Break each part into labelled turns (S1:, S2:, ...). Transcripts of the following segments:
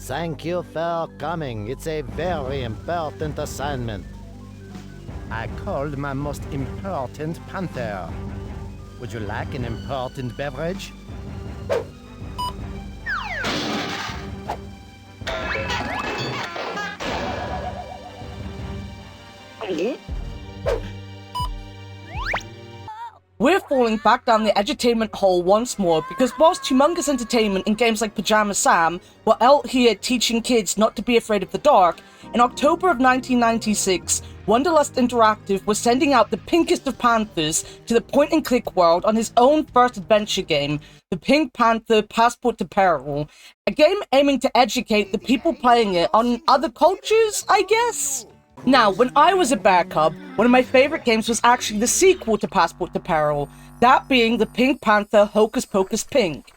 S1: Thank you for coming. It's a very important assignment. I called my most important panther. Would you like an important beverage?
S2: We're falling back down the edutainment hole once more because whilst humongous entertainment in games like Pajama Sam were out here teaching kids not to be afraid of the dark, in October of 1996, Wonderlust Interactive was sending out the pinkest of panthers to the point-and-click world on his own first adventure game, the Pink Panther Passport to Peril, a game aiming to educate the people playing it on other cultures, I guess? Now, when I was a bear cub, one of my favorite games was actually the sequel to Passport to Peril, that being the Pink Panther Hocus Pocus Pink.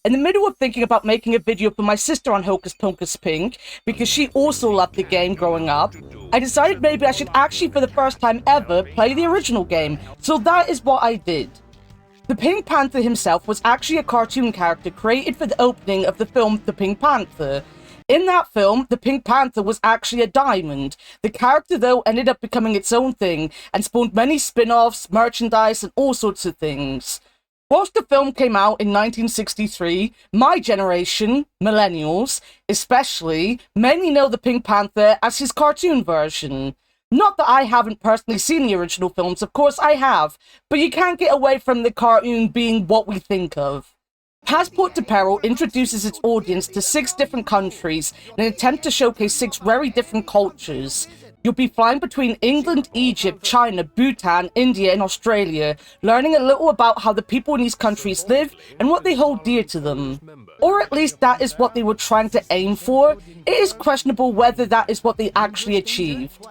S2: In the middle of thinking about making a video for my sister on Hocus Pocus Pink, because she also loved the game growing up, I decided maybe I should actually for the first time ever play the original game, so that is what I did. The Pink Panther himself was actually a cartoon character created for the opening of the film The Pink Panther. In that film, the Pink Panther was actually a diamond. The character, though, ended up becoming its own thing and spawned many spin-offs, merchandise, and all sorts of things. Whilst the film came out in 1963, my generation, millennials, especially, mainly know the Pink Panther as his cartoon version. Not that I haven't personally seen the original films, of course I have, but you can't get away from the cartoon being what we think of. Passport to Peril introduces its audience to 6 different countries in an attempt to showcase 6 very different cultures. You'll be flying between England, Egypt, China, Bhutan, India, and Australia, learning a little about how the people in these countries live and what they hold dear to them. Or at least that is what they were trying to aim for. It is questionable whether that is what they actually achieved.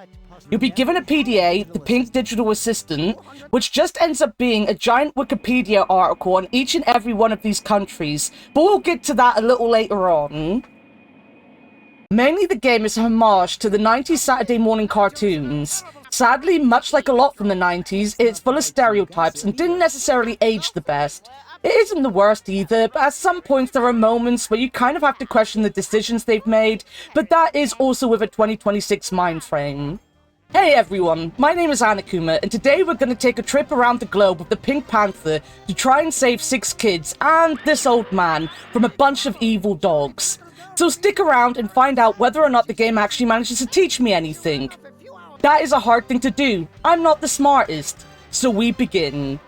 S2: You'll be given a PDA, the Pink Digital Assistant, which just ends up being a giant Wikipedia article on each and every one of these countries, but we'll get to that a little later on. Mainly the game is a homage to the 90s Saturday morning cartoons. Sadly, much like a lot from the 90s, it's full of stereotypes and didn't necessarily age the best. It isn't the worst either, but at some points there are moments where you kind of have to question the decisions they've made, but that is also with a 2026 mind frame. Hey everyone, my name is Annakuma, and today we're going to take a trip around the globe with the Pink Panther to try and save 6 kids and this old man from a bunch of evil dogs. So stick around and find out whether or not the game actually manages to teach me anything. That is a hard thing to do. I'm not the smartest. So we begin.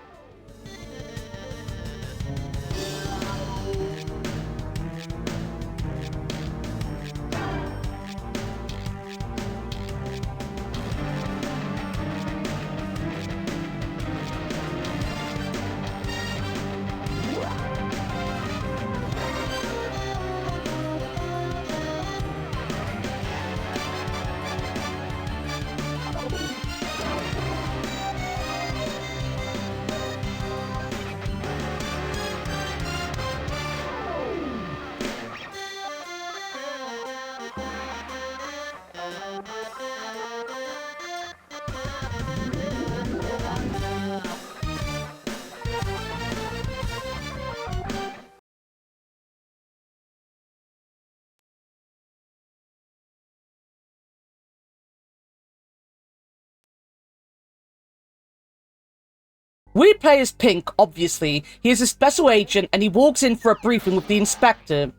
S2: We play as Pink, obviously. He is a special agent and he walks in for a briefing with the inspector.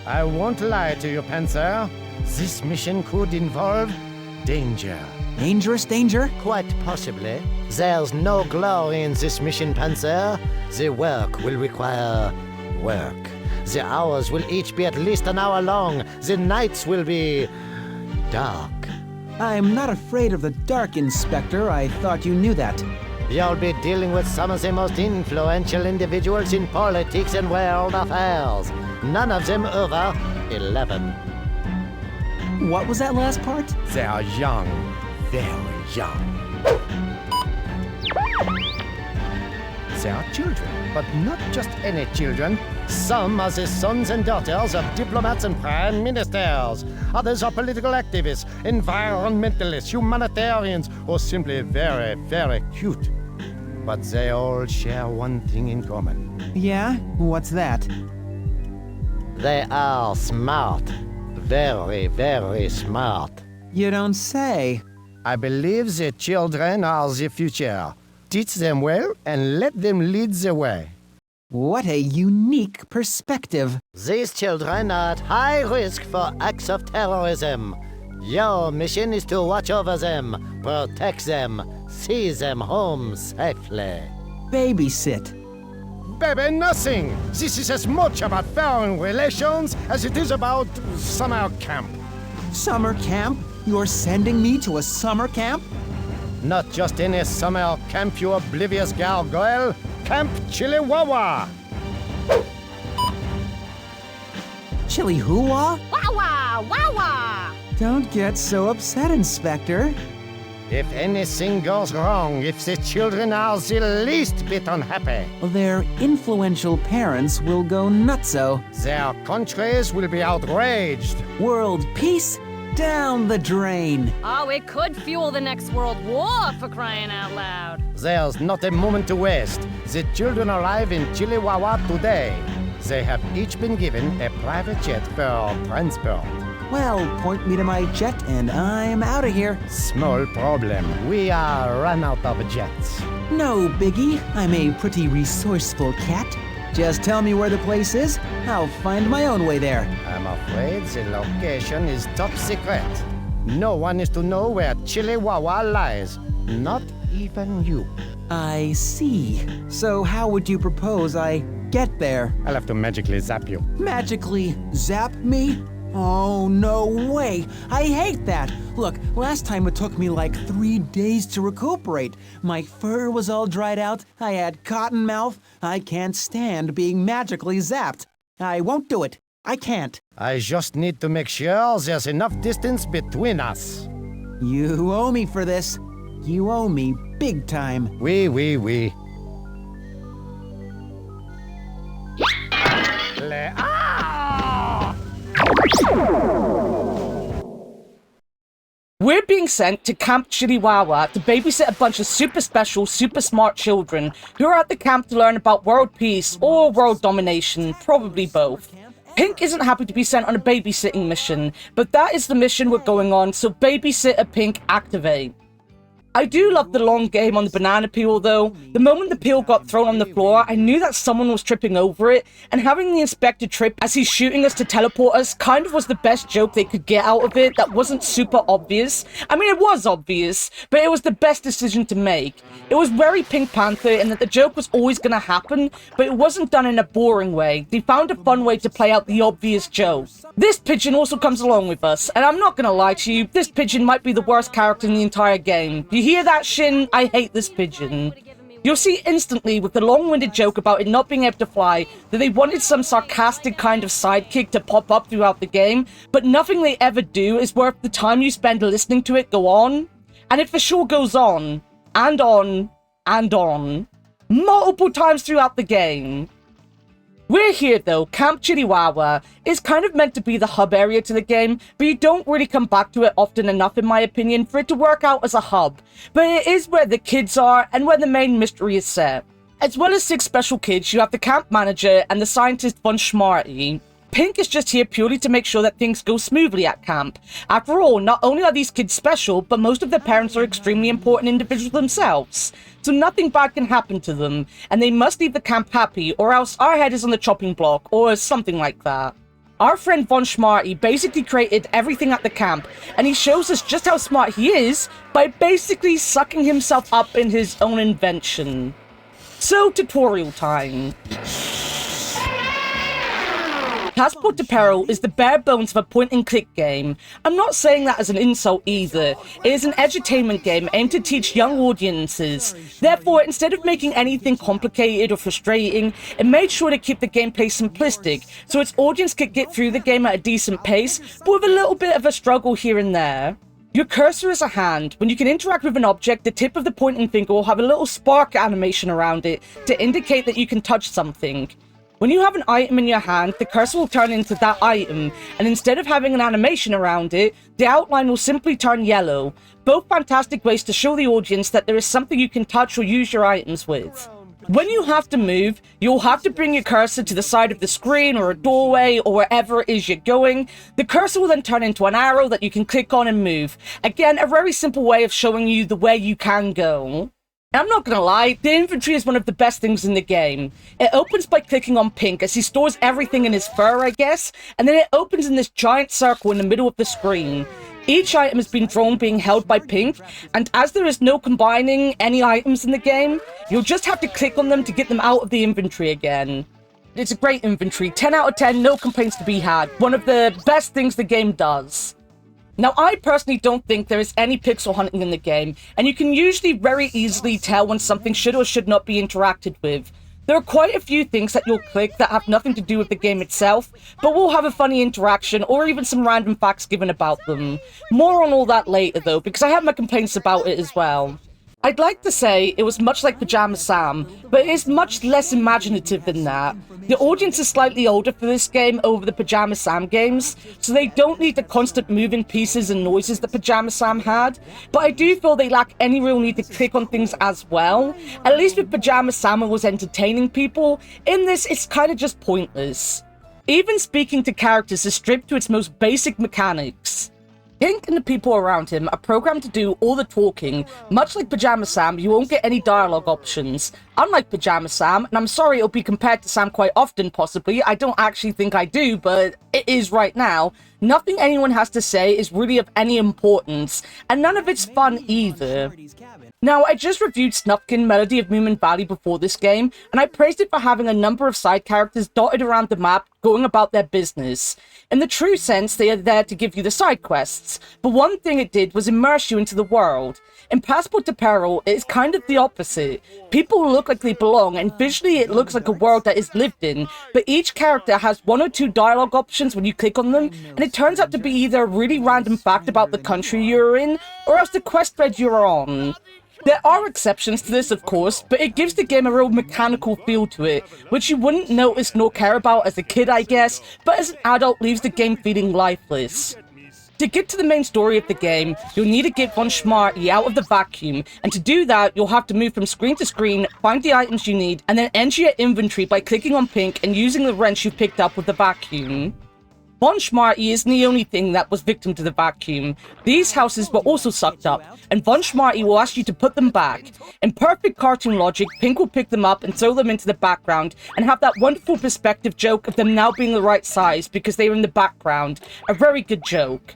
S1: I won't lie to you, Panther. This mission could involve danger.
S3: Dangerous danger?
S1: Quite possibly. There's no glory in this mission, Panther. The work will require work. The hours will each be at least an hour long. The nights will be dark.
S3: I'm not afraid of the dark, Inspector. I thought you knew that.
S1: You'll be dealing with some of the most influential individuals in politics and world affairs. None of them over 11.
S3: What was that last part?
S1: They are young, very young. They are children, but not just any children. Some are the sons and daughters of diplomats and prime ministers. Others are political activists, environmentalists, humanitarians, or simply very, very cute. But they all share one thing in common.
S3: Yeah? What's that?
S1: They are smart. very, very smart.
S3: You don't say.
S1: I believe the children are the future. Teach them well and let them lead the way.
S3: What a unique perspective.
S1: These children are at high risk for acts of terrorism. Your mission is to watch over them, protect them, see them home safely.
S3: Babysit.
S1: Baby, nothing! This is as much about foreign relations as it is about summer camp.
S3: Summer camp? You're sending me to a summer camp?
S1: Not just any summer camp, you oblivious gargoyle. Camp Chiliwawa!
S3: Chili Hua?
S4: Wawa! Wawa!
S3: Don't get so upset, Inspector.
S1: If anything goes wrong, if the children are the least bit unhappy,
S3: Their influential parents will go nutso.
S1: their countries will be outraged.
S3: World peace down the drain.
S4: Oh, it could fuel the next world war, for crying out loud.
S1: There's not a moment to waste. The children arrive in Chiliwawa today. They have each been given a private jet for transport.
S3: Well, point me to my jet and I'm out of here.
S1: Small problem. We are run out of jets.
S3: No biggie. I'm a pretty resourceful cat. Just tell me where the place is. I'll find my own way there.
S1: I'm afraid the location is top secret. No one is to know where Chiliwawa lies. Not even you.
S3: I see. So how would you propose I get there?
S1: I'll have to magically zap you.
S3: Magically zap me? Oh, no way. I hate that. Look, last time it took me like 3 days to recuperate. My fur was all dried out. I had cotton mouth. I can't stand being magically zapped. I won't do it. I can't.
S1: I just need to make sure there's enough distance between us.
S3: You owe me for this. You owe me big time.
S1: Oui.
S2: We're being sent to Camp Chiliwawa to babysit a bunch of super special, super smart children who are at the camp to learn about world peace or world domination, probably both. Pink isn't happy to be sent on a babysitting mission, but that is the mission we're going on, so Babysitter Pink activate. I do love the long game on the banana peel though. The moment the peel got thrown on the floor, I knew that someone was tripping over it, and having the inspector trip as he's shooting us to teleport us kind of was the best joke they could get out of it that wasn't super obvious. I mean, it was obvious, but it was the best decision to make. It was very Pink Panther in that the joke was always gonna happen, but it wasn't done in a boring way. They found a fun way to play out the obvious joke. This pigeon also comes along with us, and I'm not gonna lie to you, this pigeon might be the worst character in the entire game. You hear that, Shin? I hate this pigeon. You'll see instantly with the long-winded joke about it not being able to fly that they wanted some sarcastic kind of sidekick to pop up throughout the game, but nothing they ever do is worth the time you spend listening to it go on. And it for sure goes on, and on, and on, multiple times throughout the game. We're here though. Camp Chiliwawa is kind of meant to be the hub area to the game, but you don't really come back to it often enough in my opinion for it to work out as a hub. But it is where the kids are and where the main mystery is set. As well as 6 special kids, you have the camp manager and the scientist Von Schmarty. Pink is just here purely to make sure that things go smoothly at camp. After all, not only are these kids special, but most of their parents are extremely important individuals themselves. So nothing bad can happen to them, and they must leave the camp happy, or else our head is on the chopping block, or something like that. Our friend Von Schmarty basically created everything at the camp, and he shows us just how smart he is by basically sucking himself up in his own invention. So, tutorial time. Passport to Peril is the bare bones of a point-and-click game. I'm not saying that as an insult either. It is an edutainment game aimed to teach young audiences. Therefore, instead of making anything complicated or frustrating, it made sure to keep the gameplay simplistic, so its audience could get through the game at a decent pace, but with a little bit of a struggle here and there. Your cursor is a hand. When you can interact with an object, the tip of the pointing finger will have a little spark animation around it to indicate that you can touch something. When you have an item in your hand, the cursor will turn into that item, and instead of having an animation around it, the outline will simply turn yellow. Both fantastic ways to show the audience that there is something you can touch or use your items with. When you have to move, you'll have to bring your cursor to the side of the screen or a doorway or wherever it is you're going. The cursor will then turn into an arrow that you can click on and move. Again, a very simple way of showing you the way you can go. I'm not gonna lie, the inventory is one of the best things in the game. It opens by clicking on Pink as he stores everything in his fur, I guess, and then it opens in this giant circle in the middle of the screen. Each item has been drawn being held by Pink, and as there is no combining any items in the game, you'll just have to click on them to get them out of the inventory again. It's a great inventory, 10 out of 10, no complaints to be had. One of the best things the game does. Now, I personally don't think there is any pixel hunting in the game, and you can usually very easily tell when something should or should not be interacted with. There are quite a few things that you'll click that have nothing to do with the game itself, but will have a funny interaction or even some random facts given about them. More on all that later though, because I have my complaints about it as well. I'd like to say it was much like Pajama Sam, but it is much less imaginative than that. The audience is slightly older for this game over the Pajama Sam games, so they don't need the constant moving pieces and noises that Pajama Sam had, but I do feel they lack any real need to click on things as well. At least with Pajama Sam it was entertaining people, in this it's kinda just pointless. Even speaking to characters is stripped to its most basic mechanics. Pink and the people around him are programmed to do all the talking. Much like Pajama Sam, you won't get any dialogue options. Unlike Pajama Sam, and I'm sorry it'll be compared to Sam quite often possibly, I don't actually think I do, but it is right now, nothing anyone has to say is really of any importance, and none of it's fun either. Now, I just reviewed Snufkin Melody of Moomin Valley before this game, and I praised it for having a number of side characters dotted around the map going about their business. In the true sense, they are there to give you the side quests, but one thing it did was immerse you into the world. In Passport to Peril, it is kind of the opposite. People look like they belong, and visually it looks like a world that is lived in, but each character has one or two dialogue options when you click on them, and it turns out to be either a really random fact about the country you're in, or else the quest thread you're on. There are exceptions to this, of course, but it gives the game a real mechanical feel to it, which you wouldn't notice nor care about as a kid, I guess, but as an adult leaves the game feeling lifeless. To get to the main story of the game, you'll need to get Von Schmarty out of the vacuum, and to do that, you'll have to move from screen to screen, find the items you need, and then enter your inventory by clicking on Pink and using the wrench you picked up with the vacuum. Von Schmarty isn't the only thing that was victim to the vacuum. These houses were also sucked up, and Von Schmarty will ask you to put them back. In perfect cartoon logic, Pink will pick them up and throw them into the background, and have that wonderful perspective joke of them now being the right size because they were in the background. A very good joke.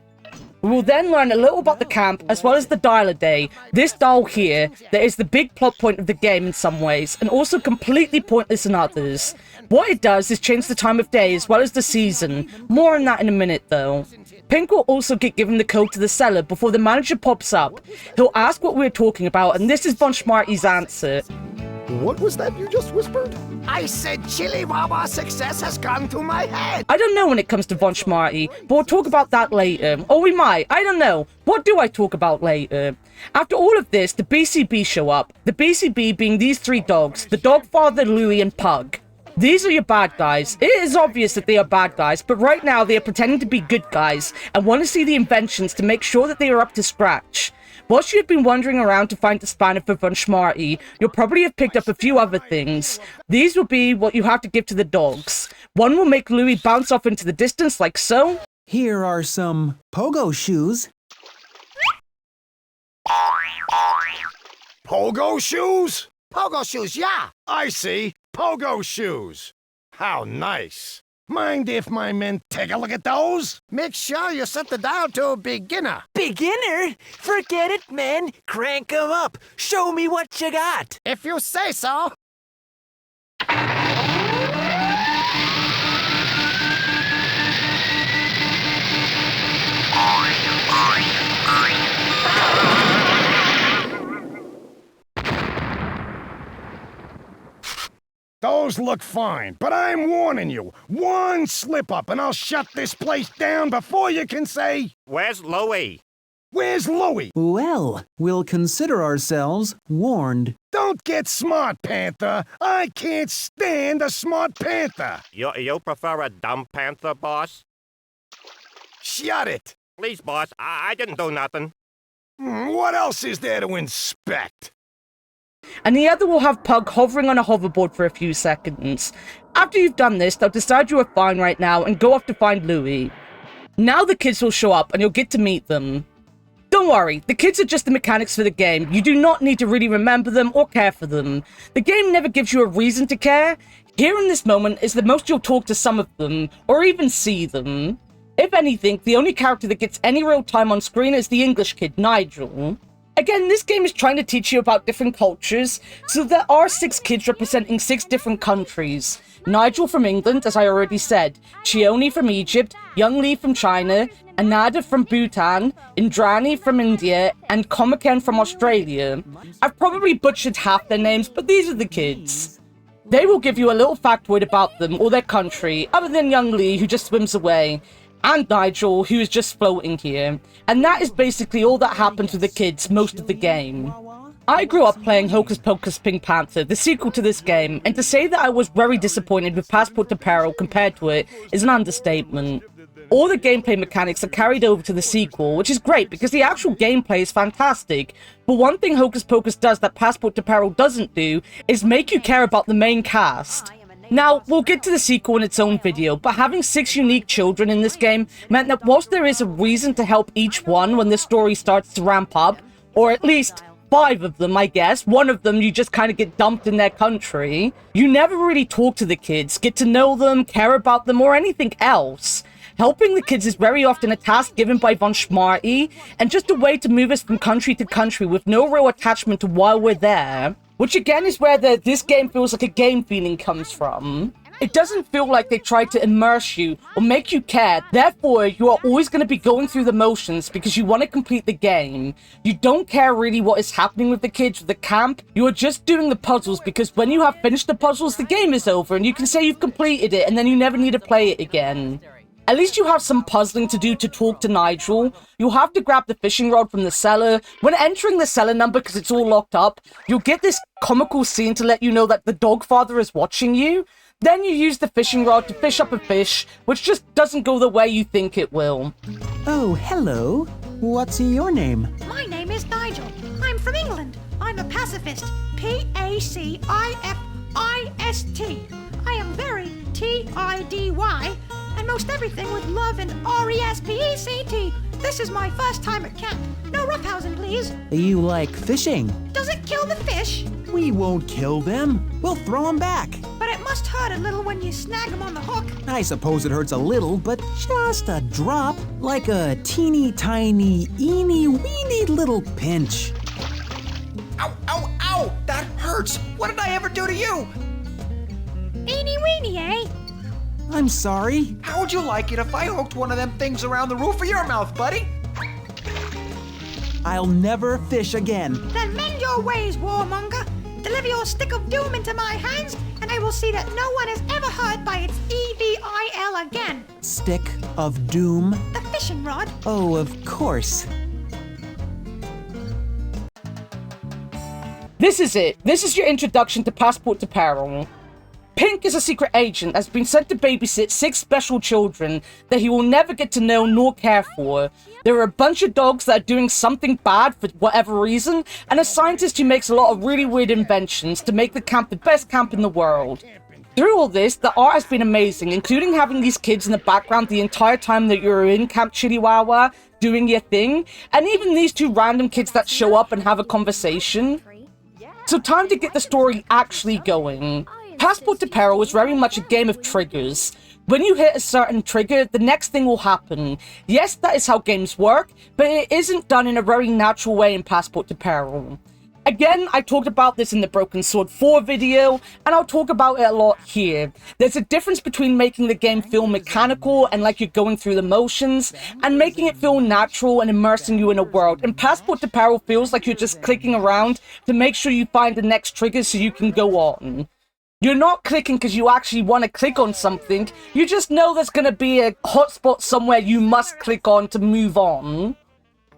S2: We will then learn a little about the camp, as well as the dial-a-day. This dial here, that is the big plot point of the game in some ways, and also completely pointless in others. What it does is change the time of day as well as the season. More on that in a minute though. Pink will also get given the code to the cellar before the manager pops up. He'll ask what we're talking about, and this is Von Schmarty's answer.
S1: What was that you just whispered? I said Chili Wawa success has gone to my head.
S2: I don't know when it comes to Von Schmarty, but we'll talk about that later. Or we might, I don't know. What do I talk about later? After all of this, the BCB show up. The BCB being these three dogs, the dog father, Louie, and Pug. These are your bad guys. It is obvious that they are bad guys, but right now they are pretending to be good guys, and want to see the inventions to make sure that they are up to scratch. Whilst you have been wandering around to find the spanner for Von Schmarty, you'll probably have picked up a few other things. These will be what you have to give to the dogs. One will make Louie bounce off into the distance like so.
S3: Here are some pogo shoes.
S1: Pogo shoes? Pogo shoes, yeah. I see. Pogo shoes. How nice. Mind if my men take a look at those? Make sure you set the dial to beginner.
S5: Beginner? Forget it, man. Crank 'em up. Show me what you got.
S1: If you say so. Those look fine, but I'm warning you. One slip-up and I'll shut this place down before you can say...
S6: Where's Louie?
S1: Where's Louie?
S3: Well, we'll consider ourselves warned.
S1: Don't get smart, Panther. I can't stand a smart panther.
S6: You prefer a dumb panther, boss?
S1: Shut it.
S6: Please, boss, I didn't do nothing.
S1: What else is there to inspect?
S2: and the other will have Pug hovering on a hoverboard for a few seconds. After you've done this, they'll decide you are fine right now and go off to find Louie. Now the kids will show up and you'll get to meet them. Don't worry, the kids are just the mechanics for the game. You do not need to really remember them or care for them. The game never gives you a reason to care. Here in this moment is the most you'll talk to some of them, or even see them. If anything, the only character that gets any real time on screen is the English kid, Nigel. Again, this game is trying to teach you about different cultures, so there are 6 kids representing 6 different countries. Nigel from England, as I already said, Chione from Egypt, Young Lee from China, Anada from Bhutan, Indrani from India, and Komaken from Australia. I've probably butchered half their names, but these are the kids. They will give you a little factoid about them or their country, other than Young Lee, who just swims away, and Nigel, who is just floating here. And that is basically all that happens with the kids most of the game. I grew up playing Hocus Pocus Pink Panther, the sequel to this game, and to say that I was very disappointed with Passport to Peril compared to it is an understatement. All the gameplay mechanics are carried over to the sequel, which is great because the actual gameplay is fantastic. But one thing Hocus Pocus does that Passport to Peril doesn't do is make you care about the main cast. Now, we'll get to the sequel in its own video, but having 6 unique children in this game meant that whilst there is a reason to help each one when the story starts to ramp up, or at least 5 of them, I guess. One of them, you just kind of get dumped in their country. You never really talk to the kids, get to know them, care about them, or anything else. Helping the kids is very often a task given by Von Schmarty, and just a way to move us from country to country with no real attachment to while we're there. Which again is where this game feels like a game feeling comes from. It doesn't feel like they try to immerse you or make you care. Therefore, you are always going to be going through the motions because you want to complete the game. You don't care really what is happening with the kids with the camp. You are just doing the puzzles because when you have finished the puzzles, the game is over and you can say you've completed it and then you never need to play it again. At least you have some puzzling to do to talk to Nigel. You'll have to grab the fishing rod from the cellar. When entering the cellar number, because it's all locked up, you'll get this comical scene to let you know that the dog father is watching you. Then you use the fishing rod to fish up a fish, which just doesn't go the way you think it will.
S3: Oh, hello. What's your name?
S7: My name is Nigel. I'm from England. I'm a pacifist. Pacifist. I am very TIDY, and most everything with love and RESPECT. This is my first time at camp. No roughhousing, please.
S3: You like fishing?
S7: Does it kill the fish?
S3: We won't kill them. We'll throw them back.
S7: But it must hurt a little when you snag them on the hook.
S3: I suppose it hurts a little, but just a drop. Like a teeny tiny, eeny weeny little pinch.
S5: Ow, ow, ow! That hurts! What did I ever do to you?
S7: Eeny weeny, eh?
S3: I'm sorry.
S5: How would you like it if I hooked one of them things around the roof of your mouth, buddy?
S3: I'll never fish again.
S7: Then mend your ways, warmonger. Deliver your stick of doom into my hands, and I will see that no one is ever hurt by its EVIL again.
S3: Stick of doom?
S7: The fishing rod.
S3: Oh, of course.
S2: This is it. This is your introduction to Passport to Peril. Pink is a secret agent that's been sent to babysit 6 special children that he will never get to know nor care for. There are a bunch of dogs that are doing something bad for whatever reason, and a scientist who makes a lot of really weird inventions to make the camp the best camp in the world. Through all this, the art has been amazing, including having these kids in the background the entire time that you're in Camp Chiliwawa doing your thing, and even these 2 random kids that show up and have a conversation. So time to get the story actually going. Passport to Peril is very much a game of triggers. When you hit a certain trigger, the next thing will happen. Yes, that is how games work, but it isn't done in a very natural way in Passport to Peril. Again, I talked about this in the Broken Sword 4 video, and I'll talk about it a lot here. There's a difference between making the game feel mechanical and like you're going through the motions, and making it feel natural and immersing you in a world. And Passport to Peril feels like you're just clicking around to make sure you find the next trigger so you can go on. You're not clicking because you actually want to click on something. You just know there's going to be a hotspot somewhere you must click on to move on.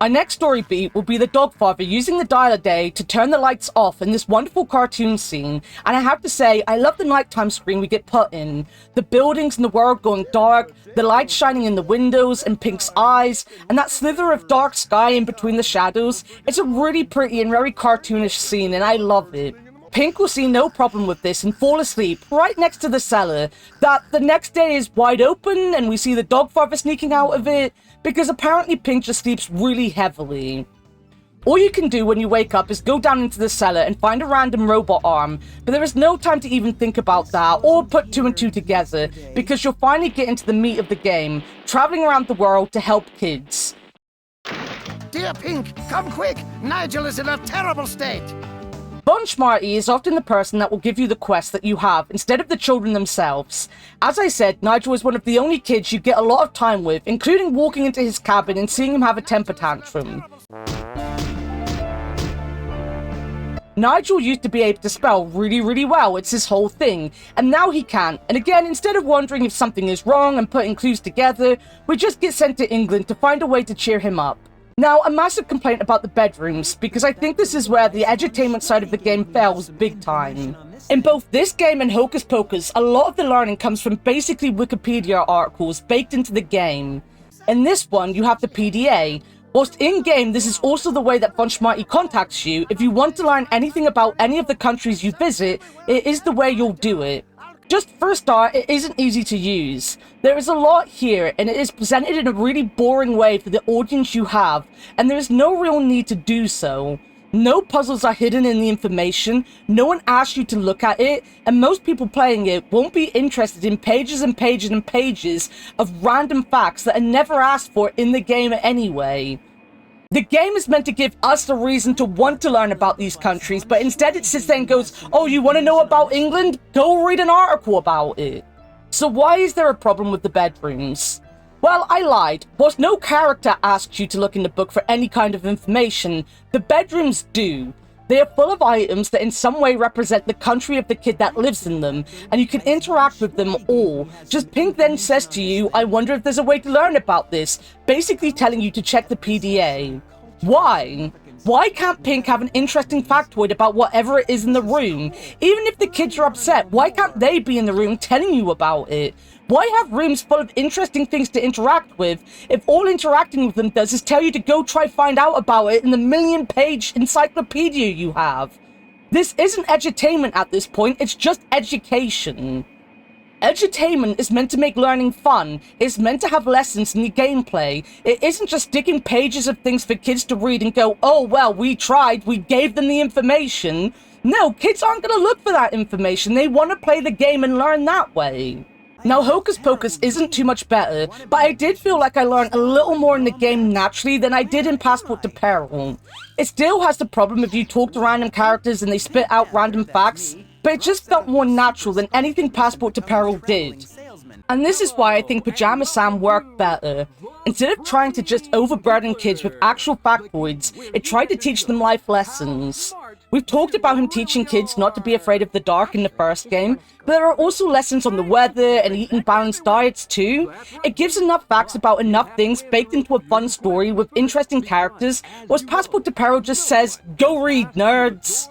S2: Our next story beat will be the Dogfather using the dial-a-day to turn the lights off in this wonderful cartoon scene, and I have to say, I love the nighttime screen we get put in. The buildings and the world going dark, the light shining in the windows and Pink's eyes, and that slither of dark sky in between the shadows. It's a really pretty and very cartoonish scene, and I love it. Pink will see no problem with this and fall asleep right next to the cellar that the next day is wide open, and we see the Dogfather sneaking out of it, because apparently Pink just sleeps really heavily. All you can do when you wake up is go down into the cellar and find a random robot arm, but there is no time to even think about that or put two and two together, because you'll finally get into the meat of the game, traveling around the world to help kids.
S1: Dear Pink, come quick! Nigel is in a terrible state!
S2: Von Schmarty is often the person that will give you the quest that you have, instead of the children themselves. As I said, Nigel is one of the only kids you get a lot of time with, including walking into his cabin and seeing him have a temper tantrum. Nigel used to be able to spell really well, it's his whole thing, and now he can't. And again, instead of wondering if something is wrong and putting clues together, we just get sent to England to find a way to cheer him up. Now, a massive complaint about the bedrooms, because I think this is where the edutainment side of the game fails big time. In both this game and Hocus Pocus, a lot of the learning comes from basically Wikipedia articles baked into the game. In this one, you have the PDA. Whilst in-game, this is also the way that Von Schmarty contacts you. If you want to learn anything about any of the countries you visit, it is the way you'll do it. Just for a start, it isn't easy to use. There is a lot here, and it is presented in a really boring way for the audience you have, and there is no real need to do so. No puzzles are hidden in the information, no one asks you to look at it, and most people playing it won't be interested in pages and pages and pages of random facts that are never asked for in the game anyway. The game is meant to give us a reason to want to learn about these countries, but instead it sits there and goes, oh, you want to know about England? Go read an article about it. So why is there a problem with the bedrooms? Well, I lied. Whilst no character asks you to look in the book for any kind of information, the bedrooms do. They are full of items that in some way represent the country of the kid that lives in them, and you can interact with them all. Just Pink then says to you, I wonder if there's a way to learn about this, basically telling you to check the PDA. Why? Why can't Pink have an interesting factoid about whatever it is in the room? Even if the kids are upset, why can't they be in the room telling you about it? Why have rooms full of interesting things to interact with if all interacting with them does is tell you to go try find out about it in the million-page encyclopedia you have? This isn't edutainment at this point, it's just education. Edutainment is meant to make learning fun. It's meant to have lessons in the gameplay. It isn't just sticking pages of things for kids to read and go, oh, well, we tried, we gave them the information. No, kids aren't going to look for that information. They want to play the game and learn that way. Now, Hocus Pocus isn't too much better, but I did feel like I learned a little more in the game naturally than I did in Passport to Peril. It still has the problem if you talk to random characters and they spit out random facts, but it just felt more natural than anything Passport to Peril did. And this is why I think Pajama Sam worked better. Instead of trying to just overburden kids with actual factoids, it tried to teach them life lessons. We've talked about him teaching kids not to be afraid of the dark in the first game, but there are also lessons on the weather and eating balanced diets too. It gives enough facts about enough things baked into a fun story with interesting characters, whereas Passport to Peril just says, go read, nerds!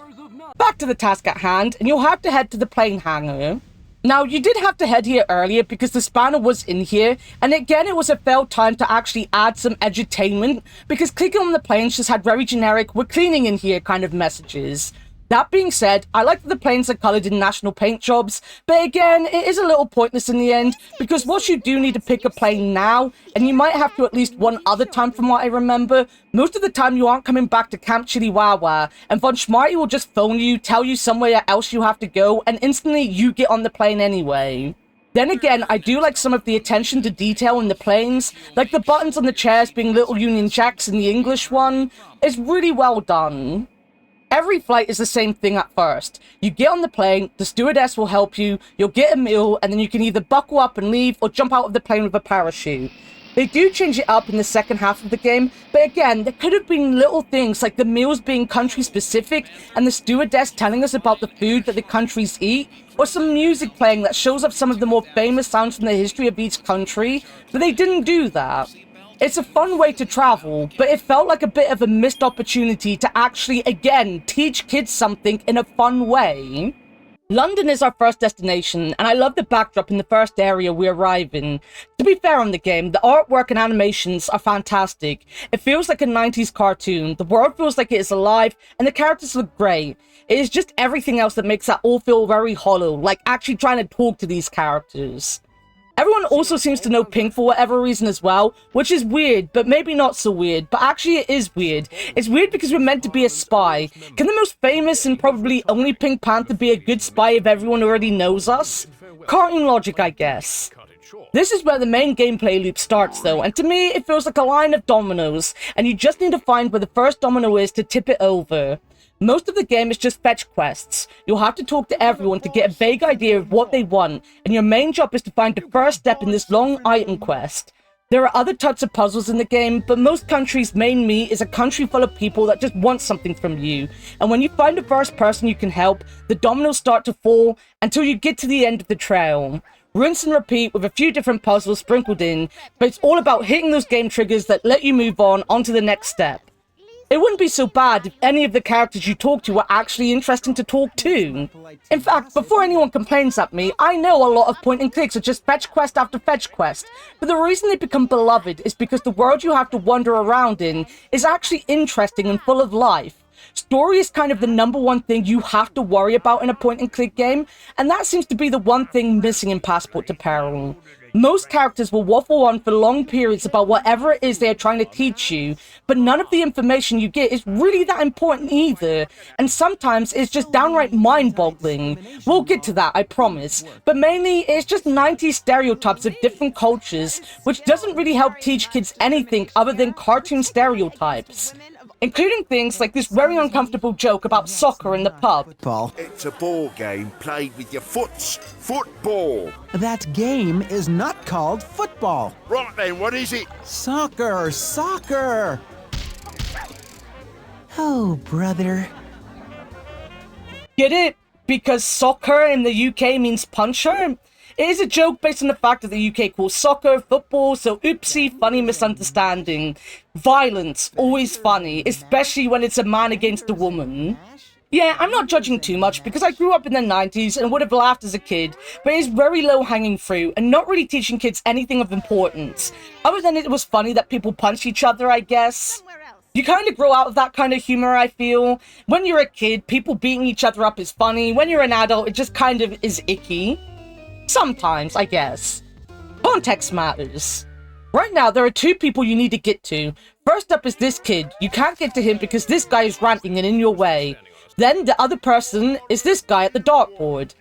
S2: Back to the task at hand, and you'll have to head to the plane hangar. Now, you did have to head here earlier because the spanner was in here, and again it was a failed time to actually add some edutainment, because clicking on the planes just had very generic, we're cleaning in here kind of messages. That being said, I like that the planes are coloured in national paint jobs, but again, it is a little pointless in the end, because once you do need to pick a plane now, and you might have to at least one other time from what I remember, most of the time you aren't coming back to Camp Chiliwawa, and Von Schmarty will just phone you, tell you somewhere else you have to go, and instantly you get on the plane anyway. Then again, I do like some of the attention to detail in the planes, like the buttons on the chairs being little Union Jacks in the English one. It's really well done. Every flight is the same thing at first. You get on the plane, the stewardess will help you, you'll get a meal, and then you can either buckle up and leave or jump out of the plane with a parachute. They do change it up in the second half of the game, but again, there could have been little things like the meals being country specific and the stewardess telling us about the food that the countries eat, or some music playing that shows up some of the more famous sounds from the history of each country, but they didn't do that. It's a fun way to travel, but it felt like a bit of a missed opportunity to actually, again, teach kids something in a fun way. London is our first destination, and I love the backdrop in the first area we arrive in. To be fair on the game, the artwork and animations are fantastic. It feels like a 90s cartoon, the world feels like it is alive, and the characters look great. It is just everything else that makes that all feel very hollow, like actually trying to talk to these characters. Everyone also seems to know Pink for whatever reason as well, which is weird, but maybe not so weird. But actually it is weird. It's weird because we're meant to be a spy. Can the most famous and probably only Pink Panther be a good spy if everyone already knows us? Cartoon logic, I guess. This is where the main gameplay loop starts though, and to me it feels like a line of dominoes, and you just need to find where the first domino is to tip it over. Most of the game is just fetch quests. You'll have to talk to everyone to get a vague idea of what they want, and your main job is to find the first step in this long item quest. There are other types of puzzles in the game, but most countries' main meat is a country full of people that just want something from you. And when you find the first person you can help, the dominoes start to fall until you get to the end of the trail. Rinse and repeat with a few different puzzles sprinkled in, but it's all about hitting those game triggers that let you move on to the next step. It wouldn't be so bad if any of the characters you talk to were actually interesting to talk to. In fact, before anyone complains at me, I know a lot of point and clicks are just fetch quest after fetch quest, but the reason they become beloved is because the world you have to wander around in is actually interesting and full of life. Story is kind of the number one thing you have to worry about in a point and click game, and that seems to be the one thing missing in Passport to Peril. Most characters will waffle on for long periods about whatever it is they are trying to teach you, but none of the information you get is really that important either, and sometimes it's just downright mind-boggling. We'll get to that, I promise, but mainly it's just 90s stereotypes of different cultures, which doesn't really help teach kids anything other than cartoon stereotypes. Including things like this very uncomfortable joke about soccer in the pub.
S3: Football.
S8: It's a ball game played with your foots. Football.
S3: That game is not called football.
S8: Right then, what is it?
S3: Soccer. Oh, brother.
S2: Get it? Because soccer in the UK means puncher? It is a joke based on the fact that the UK calls soccer football, so oopsie, funny misunderstanding. Violence, always funny, especially when it's a man against a woman. Yeah, I'm not judging too much because I grew up in the 90s and would have laughed as a kid, but it's very low-hanging fruit and not really teaching kids anything of importance. Other than it was funny that people punched each other, I guess. You kind of grow out of that kind of humor, I feel. When you're a kid, people beating each other up is funny. When you're an adult, it just kind of is icky. Sometimes, I guess. Context matters. Right now, there are two people you need to get to. First up is this kid. You can't get to him because this guy is ranting and in your way. Then the other person is this guy at the dartboard.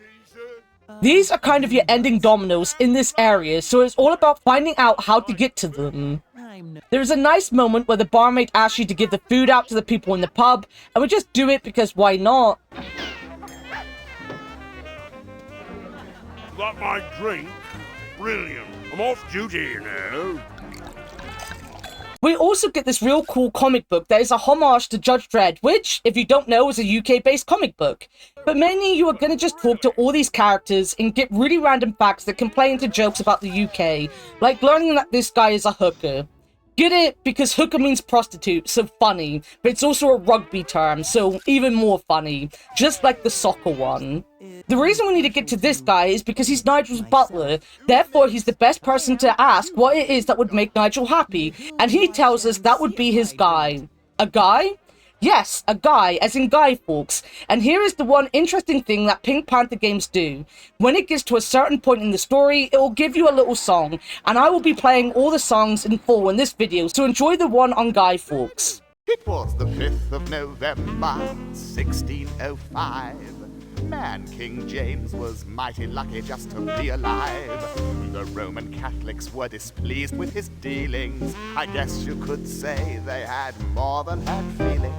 S2: These are kind of your ending dominoes in this area, so it's all about finding out how to get to them. There is a nice moment where the barmaid asks you to give the food out to the people in the pub, and we just do it because why not?
S8: Got my drink? Brilliant. I'm off duty now.
S2: We also get this real cool comic book that is a homage to Judge Dredd, which, if you don't know, is a UK-based comic book. But mainly you are going to just talk to all these characters and get really random facts that can play into jokes about the UK, like learning that this guy is a hooker. Get it? Because hooker means prostitute, so funny, but it's also a rugby term, so even more funny, just like the soccer one. The reason we need to get to this guy is because he's Nigel's butler, therefore he's the best person to ask what it is that would make Nigel happy, and he tells us that would be his guy. A guy? Yes, a guy, as in Guy Fawkes. And here is the one interesting thing that Pink Panther games do. When it gets to a certain point in the story, it will give you a little song, and I will be playing all the songs in full in this video, so enjoy the one on Guy Fawkes.
S9: It was the 5th of November, 1605. Man, King James was mighty lucky just to be alive. The Roman Catholics were displeased with his dealings. I guess you could say they had more than had feelings.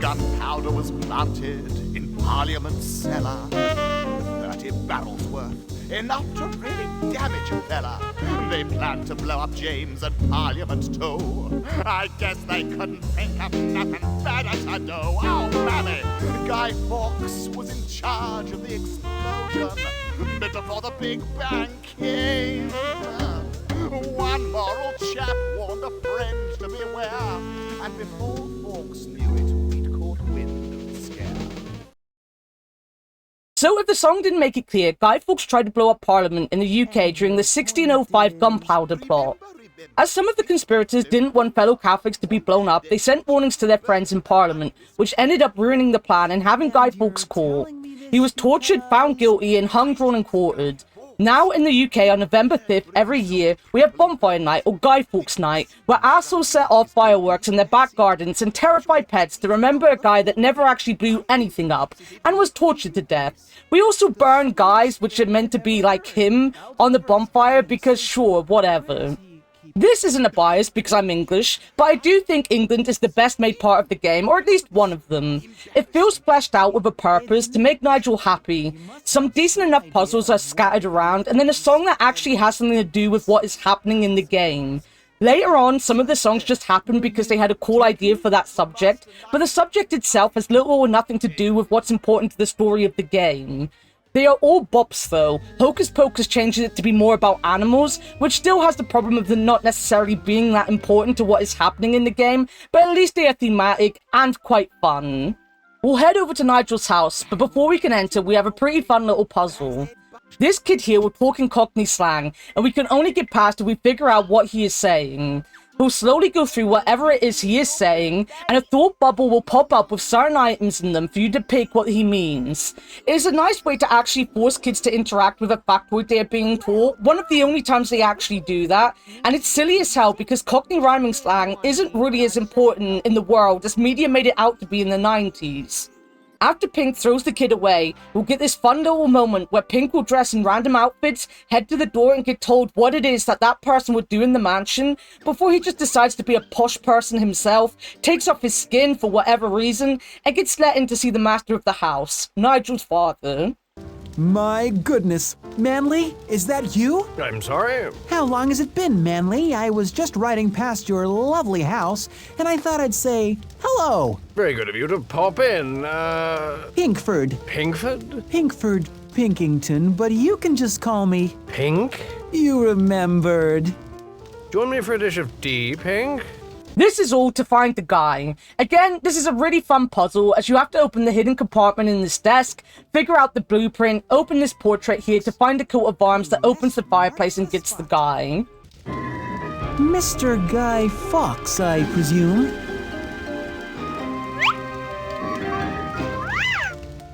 S9: Gunpowder was planted in Parliament's cellar. 30 barrels worth, enough to really damage a fella. They planned to blow up James and Parliament too. I guess they couldn't think of nothing better to do. Oh, mammy! Guy Fawkes was in charge of the explosion. But before the Big Bang came, one moral chap warned a friend to beware. And before folks knew it, we'd caught wind of the scare.
S2: So if the song didn't make it clear, Guy Fawkes tried to blow up Parliament in the UK during the 1605 Gunpowder Plot. As some of the conspirators didn't want fellow Catholics to be blown up, they sent warnings to their friends in Parliament, which ended up ruining the plan and having Guy Fawkes caught. He was tortured, found guilty, and hung, drawn, and quartered. Now in the UK on November 5th every year, we have Bonfire Night or Guy Fawkes Night, where assholes set off fireworks in their back gardens and terrify pets to remember a guy that never actually blew anything up and was tortured to death. We also burn guys, which are meant to be like him, on the bonfire because sure, whatever. This isn't a bias because I'm English, but I do think England is the best made part of the game, or at least one of them. It feels fleshed out with a purpose to make Nigel happy. Some decent enough puzzles are scattered around, and then a song that actually has something to do with what is happening in the game. Later on, some of the songs just happen because they had a cool idea for that subject, but the subject itself has little or nothing to do with what's important to the story of the game. They are all bops though. Hocus Pocus changes it to be more about animals, which still has the problem of them not necessarily being that important to what is happening in the game, but at least they are thematic and quite fun. We'll head over to Nigel's house, but before we can enter, we have a pretty fun little puzzle. This kid here will talk in Cockney slang, and we can only get past if we figure out what he is saying. He'll slowly go through whatever it is he is saying, and a thought bubble will pop up with certain items in them for you to pick what he means. It is a nice way to actually force kids to interact with a factoid they are being taught, one of the only times they actually do that, and it's silly as hell because Cockney rhyming slang isn't really as important in the world as media made it out to be in the 90s. After Pink throws the kid away, we'll get this fun little moment where Pink will dress in random outfits, head to the door and get told what it is that that person would do in the mansion, before he just decides to be a posh person himself, takes off his skin for whatever reason, and gets let in to see the master of the house, Nigel's father.
S3: My goodness. Manly, is that you?
S8: I'm sorry.
S3: How long has it been, Manly? I was just riding past your lovely house, and I thought I'd say hello.
S8: Very good of you to pop in.
S3: Pinkford.
S8: Pinkford?
S3: Pinkford Pinkington, but you can just call me...
S8: Pink?
S3: You remembered.
S8: Join me for a dish of tea, Pink?
S2: This is all to find the guy. Again, this is a really fun puzzle as you have to open the hidden compartment in this desk, figure out the blueprint, open this portrait here to find a coat of arms that opens the fireplace and gets the guy.
S3: Mr. Guy Fawkes, I presume?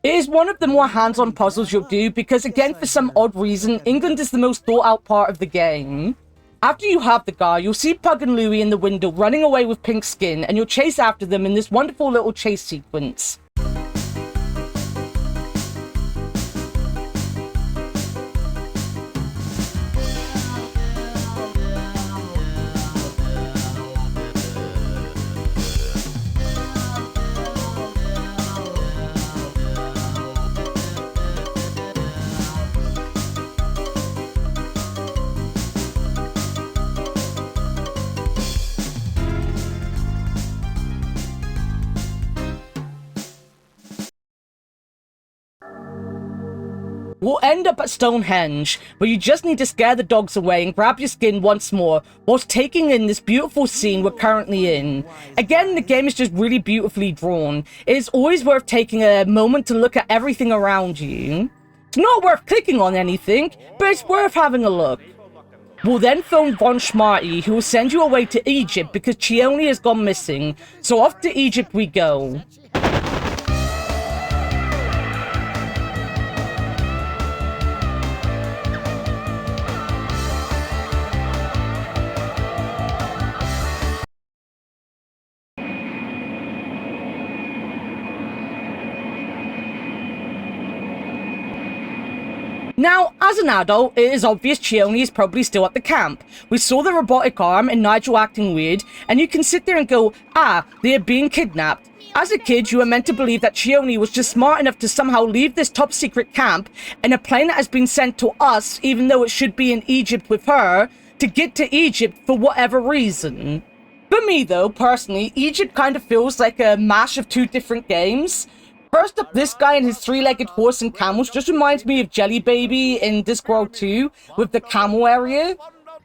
S2: It is one of the more hands-on puzzles you'll do because, again, for some odd reason, England is the most thought-out part of the game. After you have the guy, you'll see Pug and Louie in the window running away with pink skin, and you'll chase after them in this wonderful little chase sequence. We'll end up at Stonehenge, where you just need to scare the dogs away and grab your skin once more, whilst taking in this beautiful scene we're currently in. Again, the game is just really beautifully drawn. It is always worth taking a moment to look at everything around you. It's not worth clicking on anything, but it's worth having a look. We'll then phone Von Schmarty, who will send you away to Egypt because Chione has gone missing, so off to Egypt we go. Now, as an adult, it is obvious Chione is probably still at the camp. We saw the robotic arm and Nigel acting weird, and you can sit there and go, ah, they are being kidnapped. As a kid, you are meant to believe that Chione was just smart enough to somehow leave this top secret camp in a plane that has been sent to us, even though it should be in Egypt with her, to get to Egypt for whatever reason. For me though, personally, Egypt kind of feels like a mash of two different games. First up, this guy and his three-legged horse and camels just reminds me of Jelly Baby in Discworld 2 with the camel area.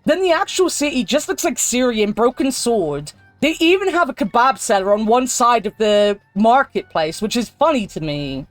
S2: Then the actual city just looks like Syria and Broken Sword. They even have a kebab seller on one side of the marketplace, which is funny to me.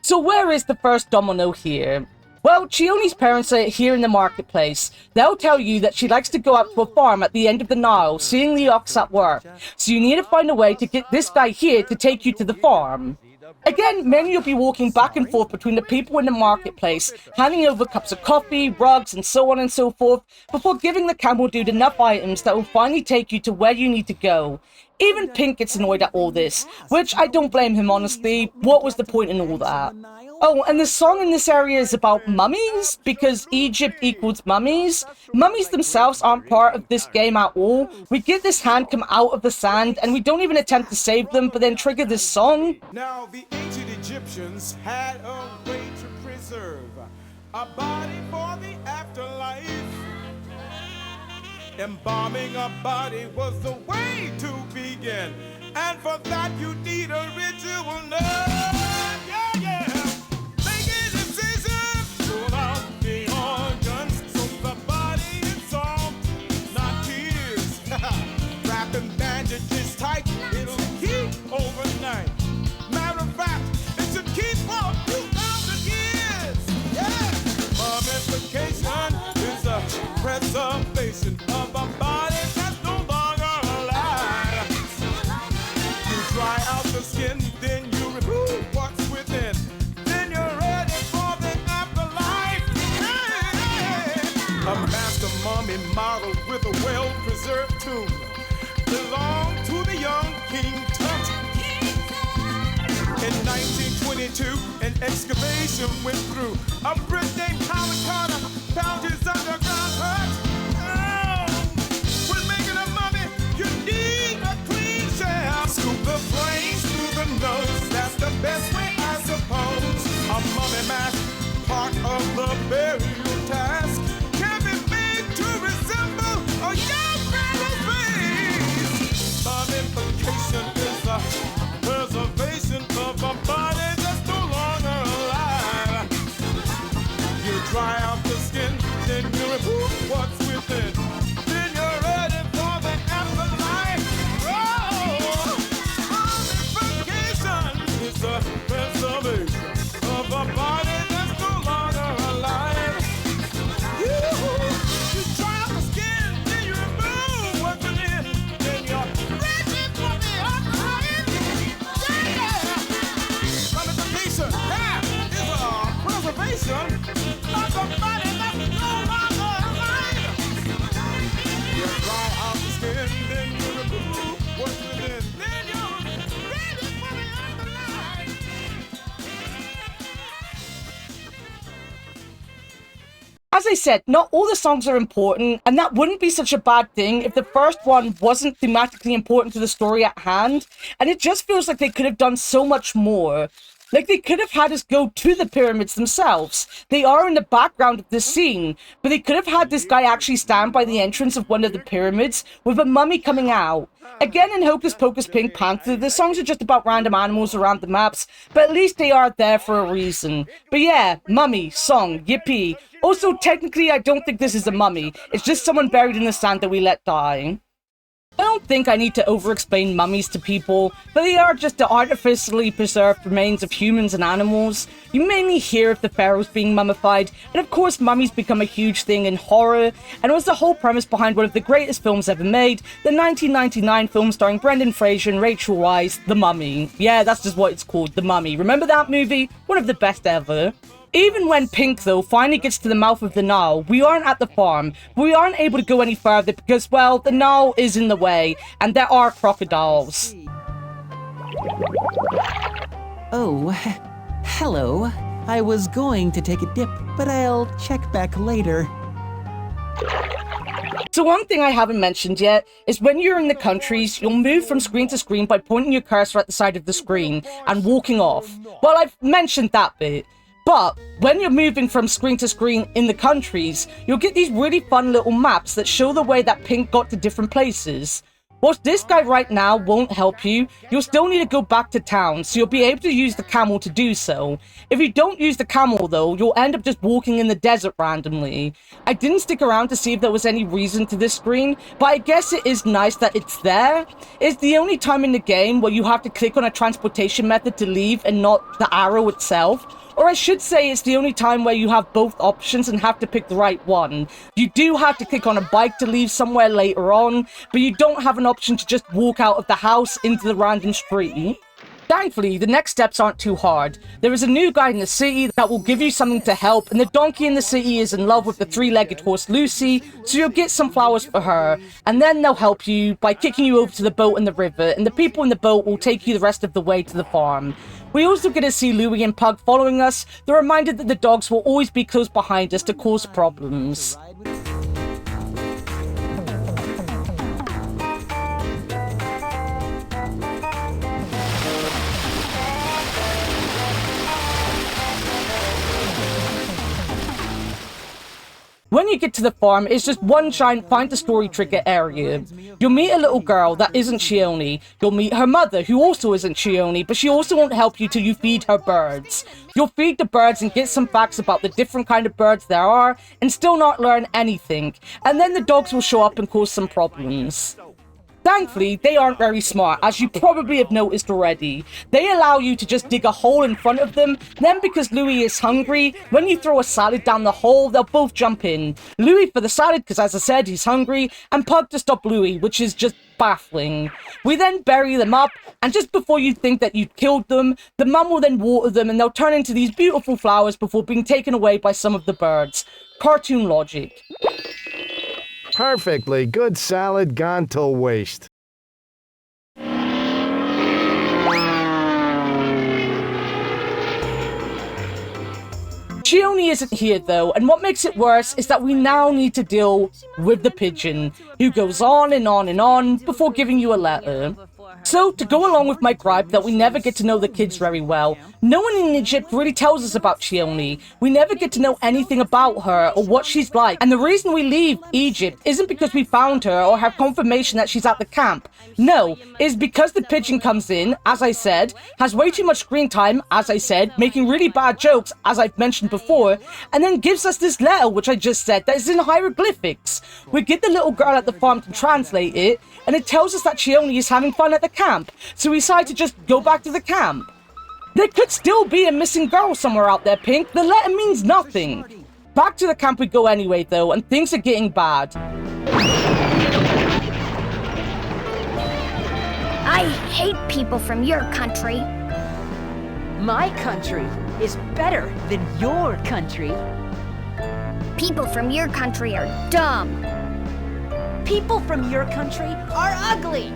S2: So where is the first domino here? Well, Chiyone's parents are here in the marketplace. They'll tell you that she likes to go out to a farm at the end of the Nile, seeing the ox at work. So you need to find a way to get this guy here to take you to the farm. Again, many will be walking back and forth between the people in the marketplace, handing over cups of coffee, rugs, and so on and so forth, before giving the camel dude enough items that will finally take you to where you need to go. Even Pink gets annoyed at all this, which I don't blame him honestly. What was the point in all that? Oh, and the song in this area is about mummies, because Egypt equals mummies. Mummies themselves aren't part of this game at all. We get this hand come out of the sand, and we don't even attempt to save them, but then trigger this song.
S10: Now, the ancient Egyptians had a way to preserve a body for the afterlife. Embalming a body was the way to begin, and for that you need a ritual nerve. Yeah, yeah. Make a decision, pull out the organs, so the body is soft, not tears. Wrapping bandages tight, it'll keep overnight. Matter of fact, it should keep for 2,000 years. Yeah. Mummification is a preservation of a body that's no longer alive. You dry out the skin, then you remove what's within. Then you're ready for the afterlife. Hey. A master mummy model with a well-preserved tomb belonged to the young King Tut. In 1922, an excavation went through. A Brit named Howard Carter found his underground hut. Oh, when making a mummy, you need a clean shell. Scoop the brains through the nose. That's the best way, I suppose. A mummy mask, part of the burial task, can be made to resemble a young pharaoh's face. Mummification is the preservation of a body that's no longer alive. You dry out the skin, then you remove what's within. Then you're ready for the afterlife. Oh, mummification is the preservation of a body that's no longer alive. You dry out the skin, then you remove what's within. Then you're ready for the afterlife. Mummification, yeah, is a preservation of a body that's no longer alive. You dry out the skin, then you remove what's within. Then you're ready for the afterlife.
S2: As I said, not all the songs are important, and that wouldn't be such a bad thing if the first one wasn't thematically important to the story at hand, and it just feels like they could have done so much more. Like, they could have had us go to the pyramids themselves. They are in the background of this scene, but they could have had this guy actually stand by the entrance of one of the pyramids with a mummy coming out. Again, in Hocus Pocus Pink Panther, the songs are just about random animals around the maps, but at least they are there for a reason. But yeah, mummy, song, yippee. Also, technically, I don't think this is a mummy. It's just someone buried in the sand that we let die. I don't think I need to over-explain mummies to people, but they are just the artificially preserved remains of humans and animals. You mainly hear of the pharaohs being mummified, and of course mummies become a huge thing in horror, and it was the whole premise behind one of the greatest films ever made, the 1999 film starring Brendan Fraser and Rachel Weisz, The Mummy. Yeah, that's just what it's called, The Mummy. Remember that movie? One of the best ever. Even when Pink, though, finally gets to the mouth of the Nile, we aren't at the farm. We aren't able to go any further because, well, the Nile is in the way, and there are crocodiles.
S3: Oh, hello. I was going to take a dip, but I'll check back later.
S2: So one thing I haven't mentioned yet is when you're in the countries, you'll move from screen to screen by pointing your cursor at the side of the screen and walking off. Well, I've mentioned that bit. But when you're moving from screen to screen in the countries, you'll get these really fun little maps that show the way that Pink got to different places. Whilst this guy right now won't help you, you'll still need to go back to town, so you'll be able to use the camel to do so. If you don't use the camel though, you'll end up just walking in the desert randomly. I didn't stick around to see if there was any reason to this screen, but I guess it is nice that it's there. It's the only time in the game where you have to click on a transportation method to leave and not the arrow itself. Or I should say it's the only time where you have both options and have to pick the right one. You do have to click on a bike to leave somewhere later on, but you don't have an option to just walk out of the house into the random street. Thankfully, the next steps aren't too hard. There is a new guy in the city that will give you something to help, and the donkey in the city is in love with the three-legged horse Lucy, so you'll get some flowers for her, and then they'll help you by kicking you over to the boat in the river, and the people in the boat will take you the rest of the way to the farm. We also get to see Louie and Pug following us, the reminder that the dogs will always be close behind us to cause problems. When you get to the farm, it's just one giant find the story trigger area. You'll meet a little girl that isn't Chione. You'll meet her mother, who also isn't Chione, but she also won't help you till you feed her birds. You'll feed the birds and get some facts about the different kind of birds there are, and still not learn anything. And then the dogs will show up and cause some problems. Thankfully, they aren't very smart, as you probably have noticed already. They allow you to just dig a hole in front of them, then because Louie is hungry, when you throw a salad down the hole, they'll both jump in. Louie for the salad, because as I said, he's hungry, and Pug to stop Louie, which is just baffling. We then bury them up, and just before you think that you've killed them, the mum will then water them, and they'll turn into these beautiful flowers before being taken away by some of the birds. Cartoon logic.
S1: Perfectly good salad gone to waste.
S2: Chione isn't here though, and what makes it worse is that we now need to deal with the pigeon, who goes on and on and on before giving you a letter. So, to go along with my gripe that we never get to know the kids very well, no one in Egypt really tells us about Chione. We never get to know anything about her or what she's like, and the reason we leave Egypt isn't because we found her or have confirmation that she's at the camp. No, it's because the pigeon comes in, as I said, has way too much screen time, as I said, making really bad jokes, as I've mentioned before, and then gives us this letter, which I just said, that is in hieroglyphics. We get the little girl at the farm to translate it, and it tells us that Chione is having fun at the camp, so we decide to just go back to the camp. There could still be a missing girl somewhere out there, Pink. The letter means nothing. Back to the camp we go anyway, though, and things are getting bad.
S11: I hate people from your country.
S12: My country is better than your country.
S11: People from your country are dumb.
S12: People from your country are ugly.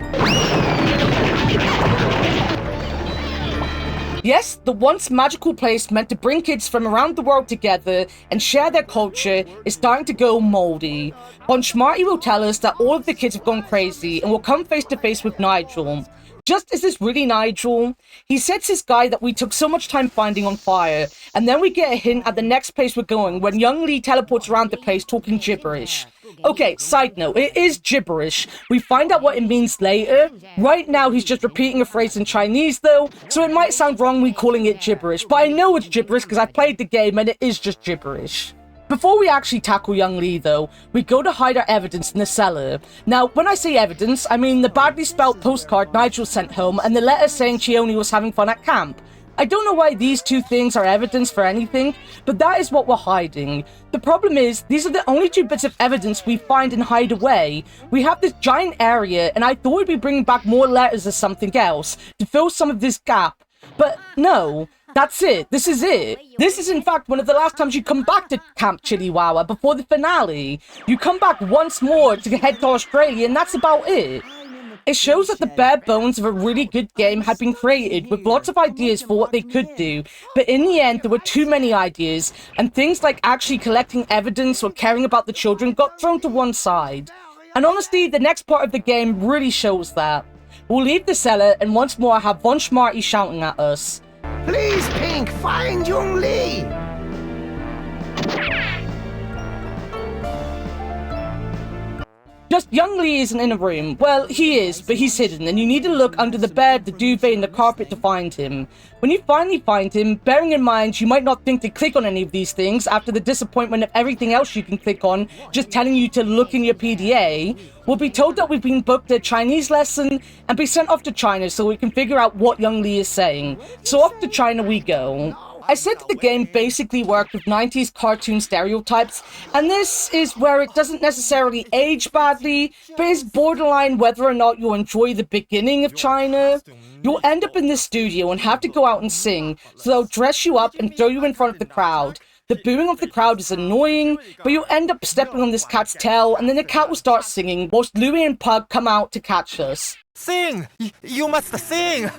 S2: Yes, the once magical place meant to bring kids from around the world together and share their culture is starting to go moldy. Bon Schmarty will tell us that all of the kids have gone crazy and will come face to face with Nigel. Just, is this really Nigel? He sets his guy that we took so much time finding on fire, and then we get a hint at the next place we're going when young Lee teleports around the place talking gibberish. Okay, side note, it is gibberish. We find out what it means later. Right now, he's just repeating a phrase in Chinese, though, so it might sound wrong me calling it gibberish, but I know it's gibberish because I played the game and it is just gibberish. Before we actually tackle young Lee, though, we go to hide our evidence in the cellar. Now, when I say evidence, I mean the badly spelled postcard Nigel sent home and the letter saying Chione was having fun at camp. I don't know why these two things are evidence for anything, but that is what we're hiding. The problem is, these are the only two bits of evidence we find and hide away. We have this giant area, and I thought we'd be bringing back more letters or something else to fill some of this gap. But no, that's it. This is it. This is in fact one of the last times you come back to Camp Chiliwawa before the finale. You come back once more to head to Australia, and that's about it. It shows that the bare bones of a really good game had been created with lots of ideas for what they could do, but in the end there were too many ideas, and things like actually collecting evidence or caring about the children got thrown to one side. And honestly, the next part of the game really shows that. We'll leave the cellar and once more have Von Schmarty shouting at us.
S1: Please, Pink, find young Lee!
S2: Just young Lee isn't in a room. Well, he is, but he's hidden, and you need to look under the bed, the duvet, and the carpet to find him. When you finally find him, bearing in mind you might not think to click on any of these things after the disappointment of everything else you can click on, just telling you to look in your PDA, we'll be told that we've been booked a Chinese lesson and be sent off to China so we can figure out what young Lee is saying. So off to China we go. I said that the game basically worked with 90s cartoon stereotypes, and this is where it doesn't necessarily age badly, but is borderline whether or not you enjoy the beginning of China. You'll end up in this studio and have to go out and sing, so they'll dress you up and throw you in front of the crowd. The booing of the crowd is annoying, but you'll end up stepping on this cat's tail, and then the cat will start singing, whilst Louie and Pug come out to catch us.
S5: Sing! You must sing!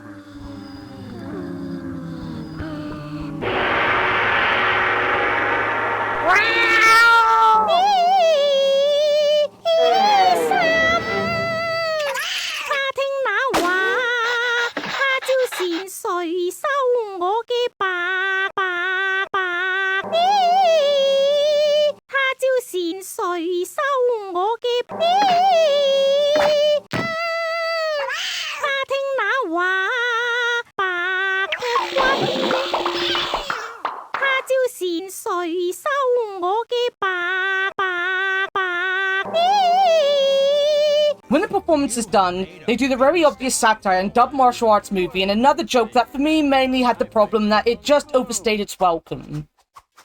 S5: When the performance is done, they do the very obvious satire and dub martial arts movie, and another joke that for me mainly had the problem that it just overstayed its welcome.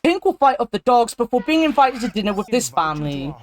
S5: Pink will fight off the dogs before being invited to dinner with this family.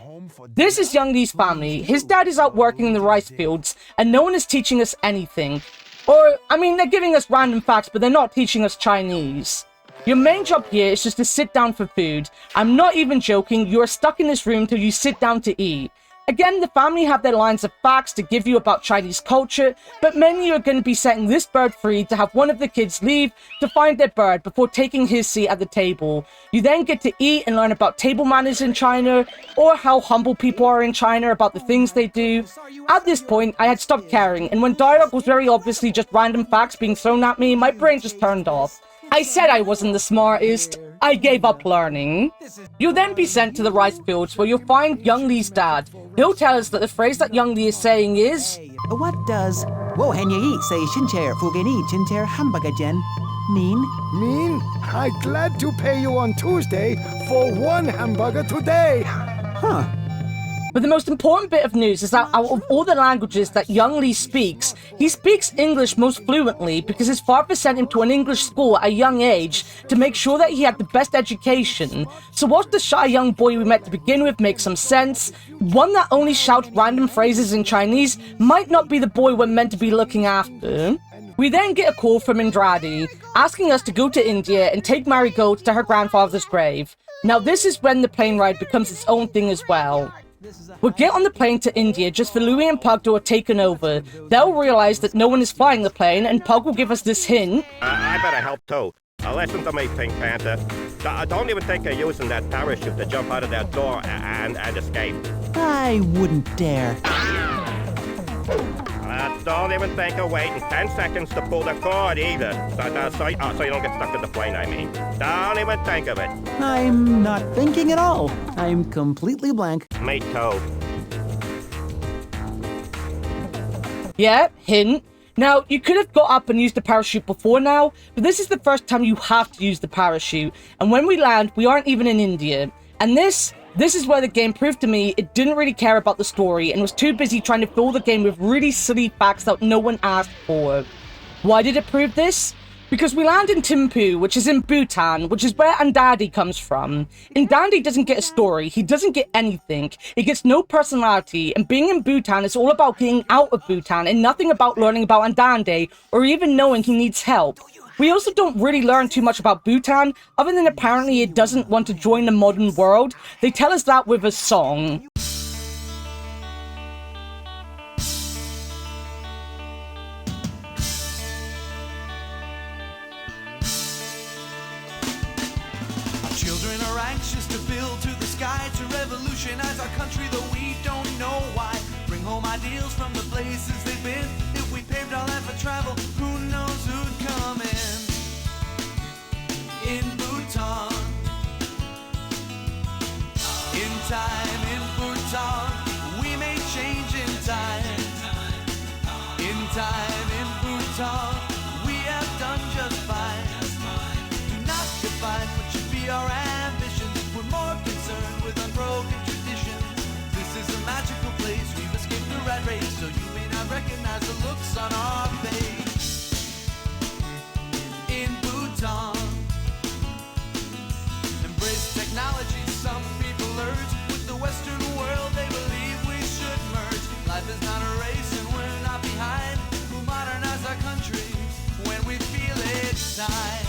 S5: This is Young Lee's family. His dad is out working in the rice fields, and no one is teaching us anything. Or, I mean, they're giving us random facts, but they're not teaching us Chinese. Your main job here is just to sit down for food. I'm not even joking, you are stuck in this room till you sit down to eat. Again, the family have their lines of facts to give you about Chinese culture, but many are going to be setting this bird free to have one of the kids leave to find their bird before taking his seat at the table. You then get to eat and learn about table manners in China, or how humble people are in China about the things they do. At this point, I had stopped caring, and when dialogue was very obviously just random facts being thrown at me, my brain just turned off. I said I wasn't the smartest. I gave up learning. You'll then be sent to the rice fields where you'll find Young Lee's dad. He'll tell us that the phrase that Young Lee is saying is,
S3: What does "Wo hen yi say shincher fugeni chincher hamburger jen" mean?
S1: Mean? I'm glad to pay you on Tuesday for one hamburger today.
S3: Huh.
S2: But the most important bit of news is that out of all the languages that Young Lee speaks, he speaks English most fluently because his father sent him to an English school at a young age to make sure that he had the best education. So whilst the shy young boy we met to begin with makes some sense, one that only shouts random phrases in Chinese might not be the boy we're meant to be looking after. We then get a call from Indradi, asking us to go to India and take Marigold to her grandfather's grave. Now this is when the plane ride becomes its own thing as well. We'll get on the plane to India just for Louie and Pug to have taken over. They'll realize that no one is flying the plane, and Pug will give us this hint.
S6: I better help too. Listen to me, Pink Panther. Don't even think of using that parachute to jump out of that door and escape.
S3: I wouldn't dare.
S6: Don't even think of waiting 10 seconds to pull the cord either. So you don't get stuck in the plane, I mean. Don't even think of it.
S3: I'm not thinking at all. I'm completely blank.
S6: Me too.
S2: Yeah, hint. Now, you could have got up and used the parachute before now, but this is the first time you have to use the parachute. And when we land, we aren't even in India. And this is where the game proved to me it didn't really care about the story and was too busy trying to fill the game with really silly facts that no one asked for. Why did it prove this? Because we land in Thimphu, which is in Bhutan, which is where Andadi comes from. Andadi doesn't get a story, he doesn't get anything, he gets no personality, and being in Bhutan is all about getting out of Bhutan and nothing about learning about Andandi or even knowing he needs help. We also don't really learn too much about Bhutan, other than apparently it doesn't want to join the modern world. They tell us that with a song.
S10: Children are anxious to build to the sky, to revolutionize our country, though we don't know why. Bring home ideals from the places they've been. If we paved our land for travel, who knows who'd come in? In Bhutan, in time in Bhutan, we may change. time in Bhutan, we have done just fine. Do not define what should be our ambitions. We're more concerned with unbroken traditions. This is a magical place. We've escaped the rat race, so you may not recognize the looks on our face. In Bhutan, embrace technology. Some people urge with the Western world. They believe we should merge. Life is not a race, and we're not behind. We'll modernize our country when we feel it's time.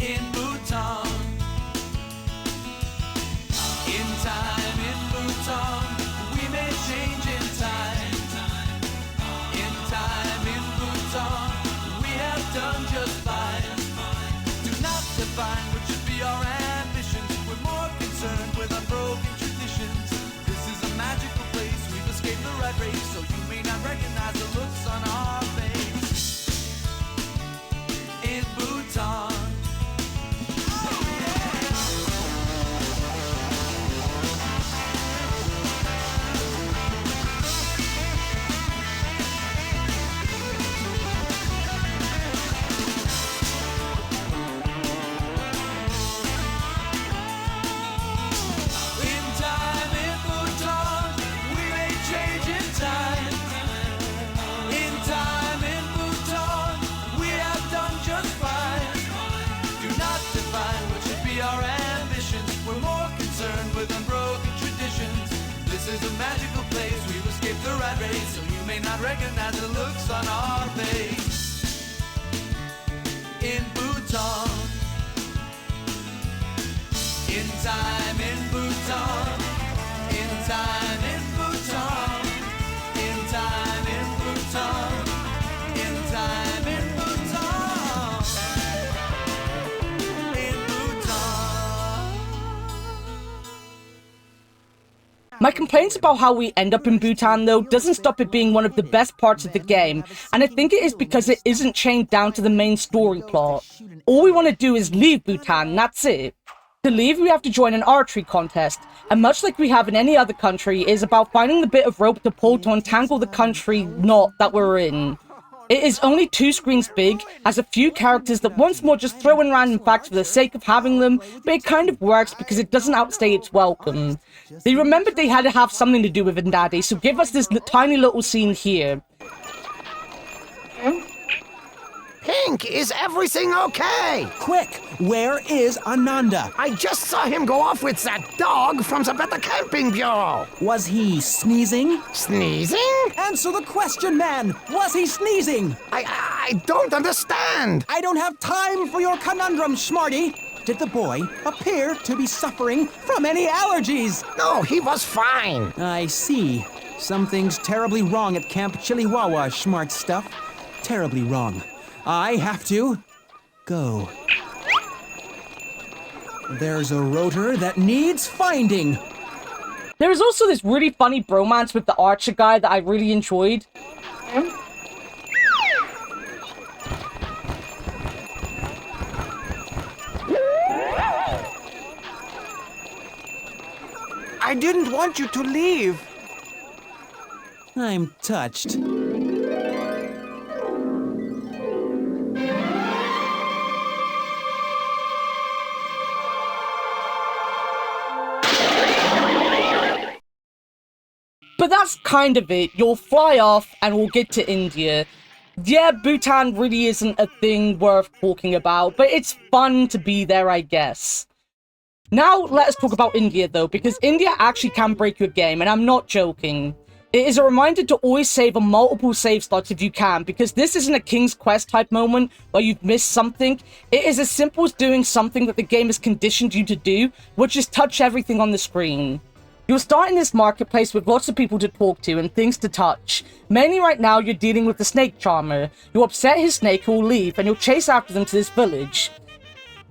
S10: In Bhutan, in time in Bhutan, we may change in time. In time in Bhutan, we have done just fine. Do not define what should be our ambitions. We're more concerned with unbroken traditions. This is a magical place. We've escaped the rat race, so you may not recognize the looks on our face. In Bhutan. In time in Bhutan, we may change in time. In time in Bhutan, we have done just fine. Do not define what should be our ambitions. We're more concerned with unbroken traditions. This is a magical place. We've escaped the rat race, so you may not recognize the looks on our face. In Bhutan. In time in Bhutan, in time in Bhutan, in time in Bhutan, in time in Bhutan, in Bhutan.
S2: My complaints about how we end up in Bhutan, though, doesn't stop it being one of the best parts of the game, and I think it is because it isn't chained down to the main story plot. All we want to do is leave Bhutan, and that's it. To leave, we have to join an archery contest, and much like we have in any other country, it is about finding the bit of rope to pull to untangle the country knot that we're in. It is only 2 screens big, has a few characters that once more just throw in random facts for the sake of having them, but it kind of works because it doesn't outstay its welcome. They remembered they had to have something to do with Indadi, so give us this tiny little scene here.
S1: Pink, is everything okay?
S3: Quick, where is Ananda?
S1: I just saw him go off with that dog from the Better Camping Bureau.
S3: Was he sneezing?
S1: Sneezing?
S3: Answer the question, man! Was he sneezing?
S1: I don't understand.
S3: I don't have time for your conundrum, Smarty! Did the boy appear to be suffering from any allergies?
S1: No, he was fine.
S3: I see. Something's terribly wrong at Camp Chiliwawa, smart stuff. Terribly wrong. I have to go. There's a rotor that needs finding.
S2: There is also this really funny bromance with the archer guy that I really enjoyed.
S13: I didn't want you to leave.
S3: I'm touched.
S2: But that's kind of it. You'll fly off and we'll get to India. Yeah, Bhutan really isn't a thing worth talking about, but it's fun to be there, I guess. Now, let's talk about India, though, because India actually can break your game, and I'm not joking. It is a reminder to always save on multiple save slots if you can, because this isn't a King's Quest type moment where you've missed something. It is as simple as doing something that the game has conditioned you to do, which is touch everything on the screen. You'll start in this marketplace with lots of people to talk to and things to touch. Mainly right now, you're dealing with the snake charmer. You'll upset his snake who will leave, and you'll chase after them to this village.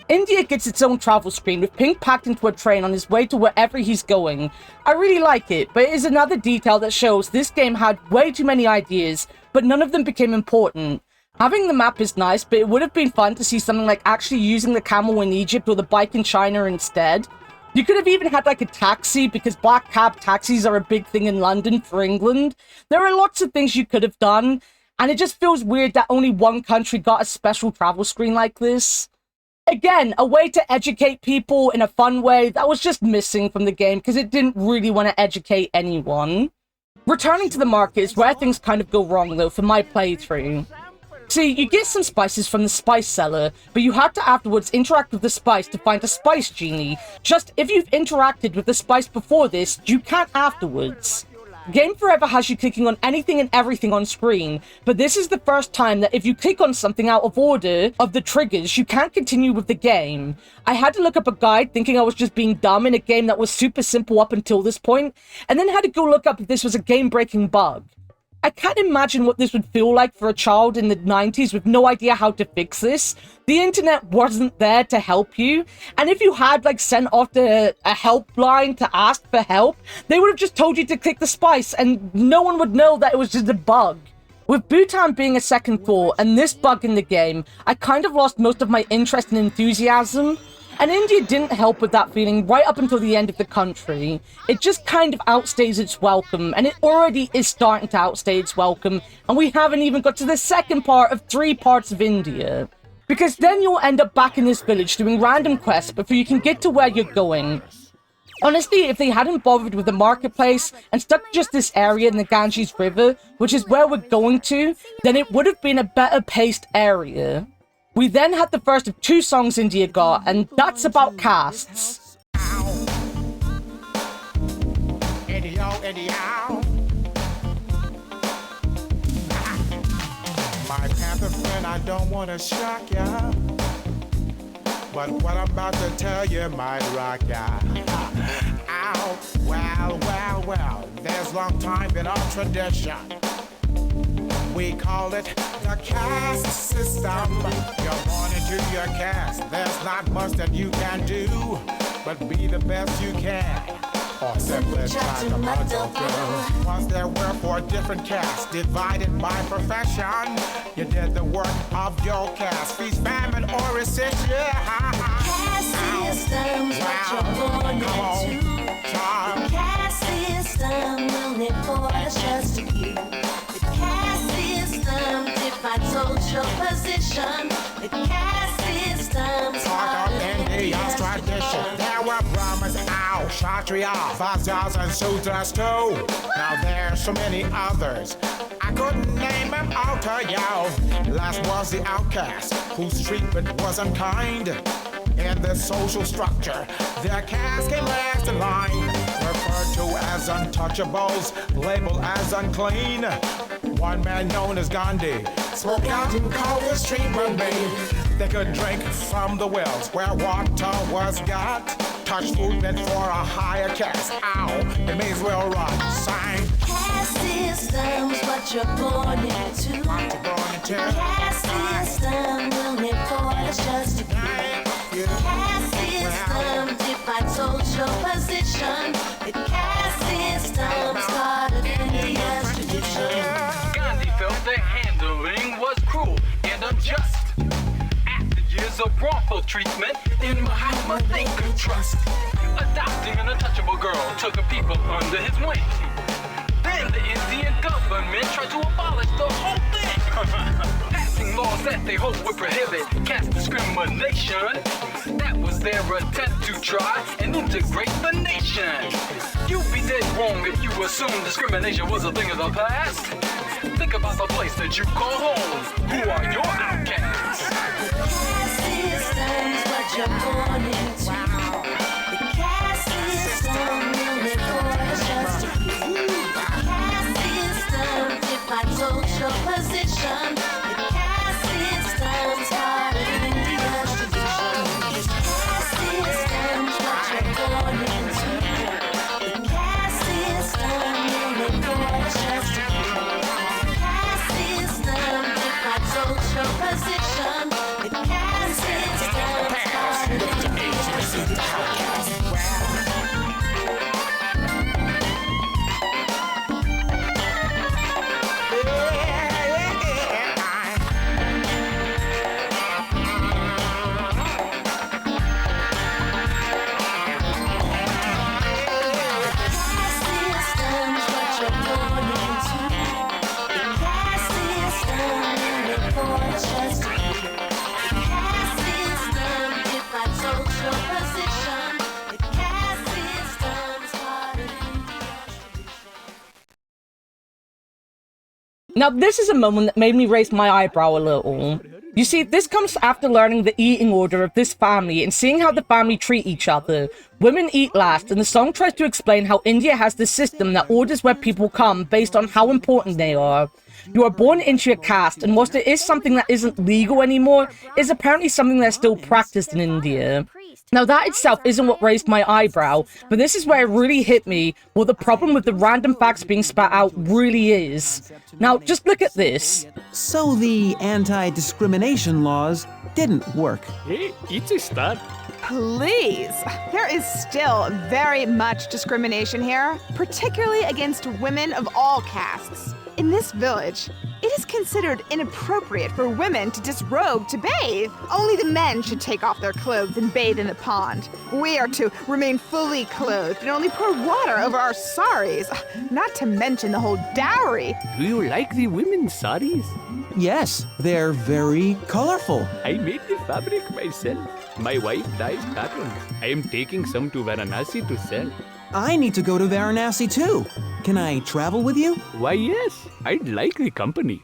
S2: India gets its own travel screen, with Pink packed into a train on his way to wherever he's going. I really like it, but it is another detail that shows this game had way too many ideas, but none of them became important. Having the map is nice, but it would have been fun to see something like actually using the camel in Egypt or the bike in China instead.
S5: You could have even had like a taxi, because black cab taxis are a big thing in London for England. There are lots of things you could have done, and it just feels weird that only one country got a special travel screen like this. Again, a way to educate people in a fun way that was just missing from the game because it didn't really want to educate anyone. Returning to the market is where things kind of go wrong though for my playthrough. See, you get some spices from the spice seller, but you have to afterwards interact with the spice to find a spice genie. Just if you've interacted with the spice before this, you can't afterwards. Game Forever has you clicking on anything and everything on screen, but this is the first time that if you click on something out of order of the triggers, you can't continue with the game. I had to look up a guide thinking I was just being dumb in a game that was super simple up until this point, and then had to go look up if this was a game-breaking bug. I can't imagine what this would feel like for a child in the 90s with no idea how to fix this. The internet wasn't there to help you, and if you had like sent off a helpline to ask for help, they would have just told you to click the spice and no one would know that it was just a bug. With Bhutan being a second thought and this bug in the game, I kind of lost most of my interest and enthusiasm. And India didn't help with that feeling right up until the end of the country. It just kind of outstays its welcome, and it already is starting to outstay its welcome, and we haven't even got to the second part of 3 parts of India. Because then you'll end up back in this village doing random quests before you can get to where you're going. Honestly, if they hadn't bothered with the marketplace and stuck to just this area in the Ganges River, which is where we're going to, then it would have been a better paced area. We then had the first of 2 songs India got, and that's about castes.
S10: My Panther friend, I don't want to shock ya, but what I'm about to tell you might rock ya. Ow, well, there's long time been our tradition. We call it the caste system. You're born into your caste. There's not much that you can do, but be the best you can. Or simply try to muddle through. Once there were 4 different castes, divided by profession. You did the work of your caste. Feast, famine, or recession.
S14: Caste system's what you're born into. The caste system will need for us just to you. Define social position. The caste system's
S10: part of India's tradition. There were Brahmins, Kshatriya, Vajras, and Sudras too. Now there's so many others, I couldn't name them all to you. Last was the outcast, whose treatment was unkind. In the social structure, their caste came last in line. Referred to as untouchables, labeled as unclean. One man known as Gandhi spoke out and called this treatment made. They could drink from the wells where water was got. Touch food meant for a higher caste. Ow, it may as well run. Sign.
S14: Caste system's what you're born into. The caste system will need for us just to be. The caste system defines social position. The caste system's part of India's tradition.
S15: Gandhi felt the handling was cruel and unjust. After years of wrongful treatment, in Mahatma they could trust. Adopting an untouchable girl took the people under his wing. Then the Indian government tried to abolish the whole thing. Passing laws that they hoped would prohibit caste discrimination. That was their attempt to try and integrate the nation. You'd be dead wrong if you assume discrimination was a thing of the past. Think about the place that you call home. Who are your outcasts?
S14: Caste system's what you're born into. The caste system will live for us just to be. The caste system defines social position. The caste system's part of India's tradition. The caste system's what you're born into. The caste system will live for us just to be. Social position, the caste system's part of India's
S5: Now, this is a moment that made me raise my eyebrow a little. You see, this comes after learning the eating order of this family and seeing how the family treat each other. Women eat last, and the song tries to explain how India has this system that orders where people come based on how important they are. You are born into your caste, and whilst it is something that isn't legal anymore, is apparently something that's still practiced in India. Now, that itself isn't what raised my eyebrow, but this is where it really hit me what the problem with the random facts being spat out really is. Now, just look at this.
S3: So the anti-discrimination laws didn't work.
S16: Hey, it's a start.
S17: Please! There is still very much discrimination here, particularly against women of all castes. In this village, it is considered inappropriate for women to disrobe to bathe. Only the men should take off their clothes and bathe in the pond. We are to remain fully clothed and only pour water over our saris, not to mention the whole dowry.
S16: Do you like the women's saris?
S3: Yes, they're very colorful.
S16: I made the fabric myself. My wife dyes patterns. I am taking some to Varanasi to sell.
S3: I need to go to Varanasi too. Can I travel with you?
S16: Why, yes. I'd like the company.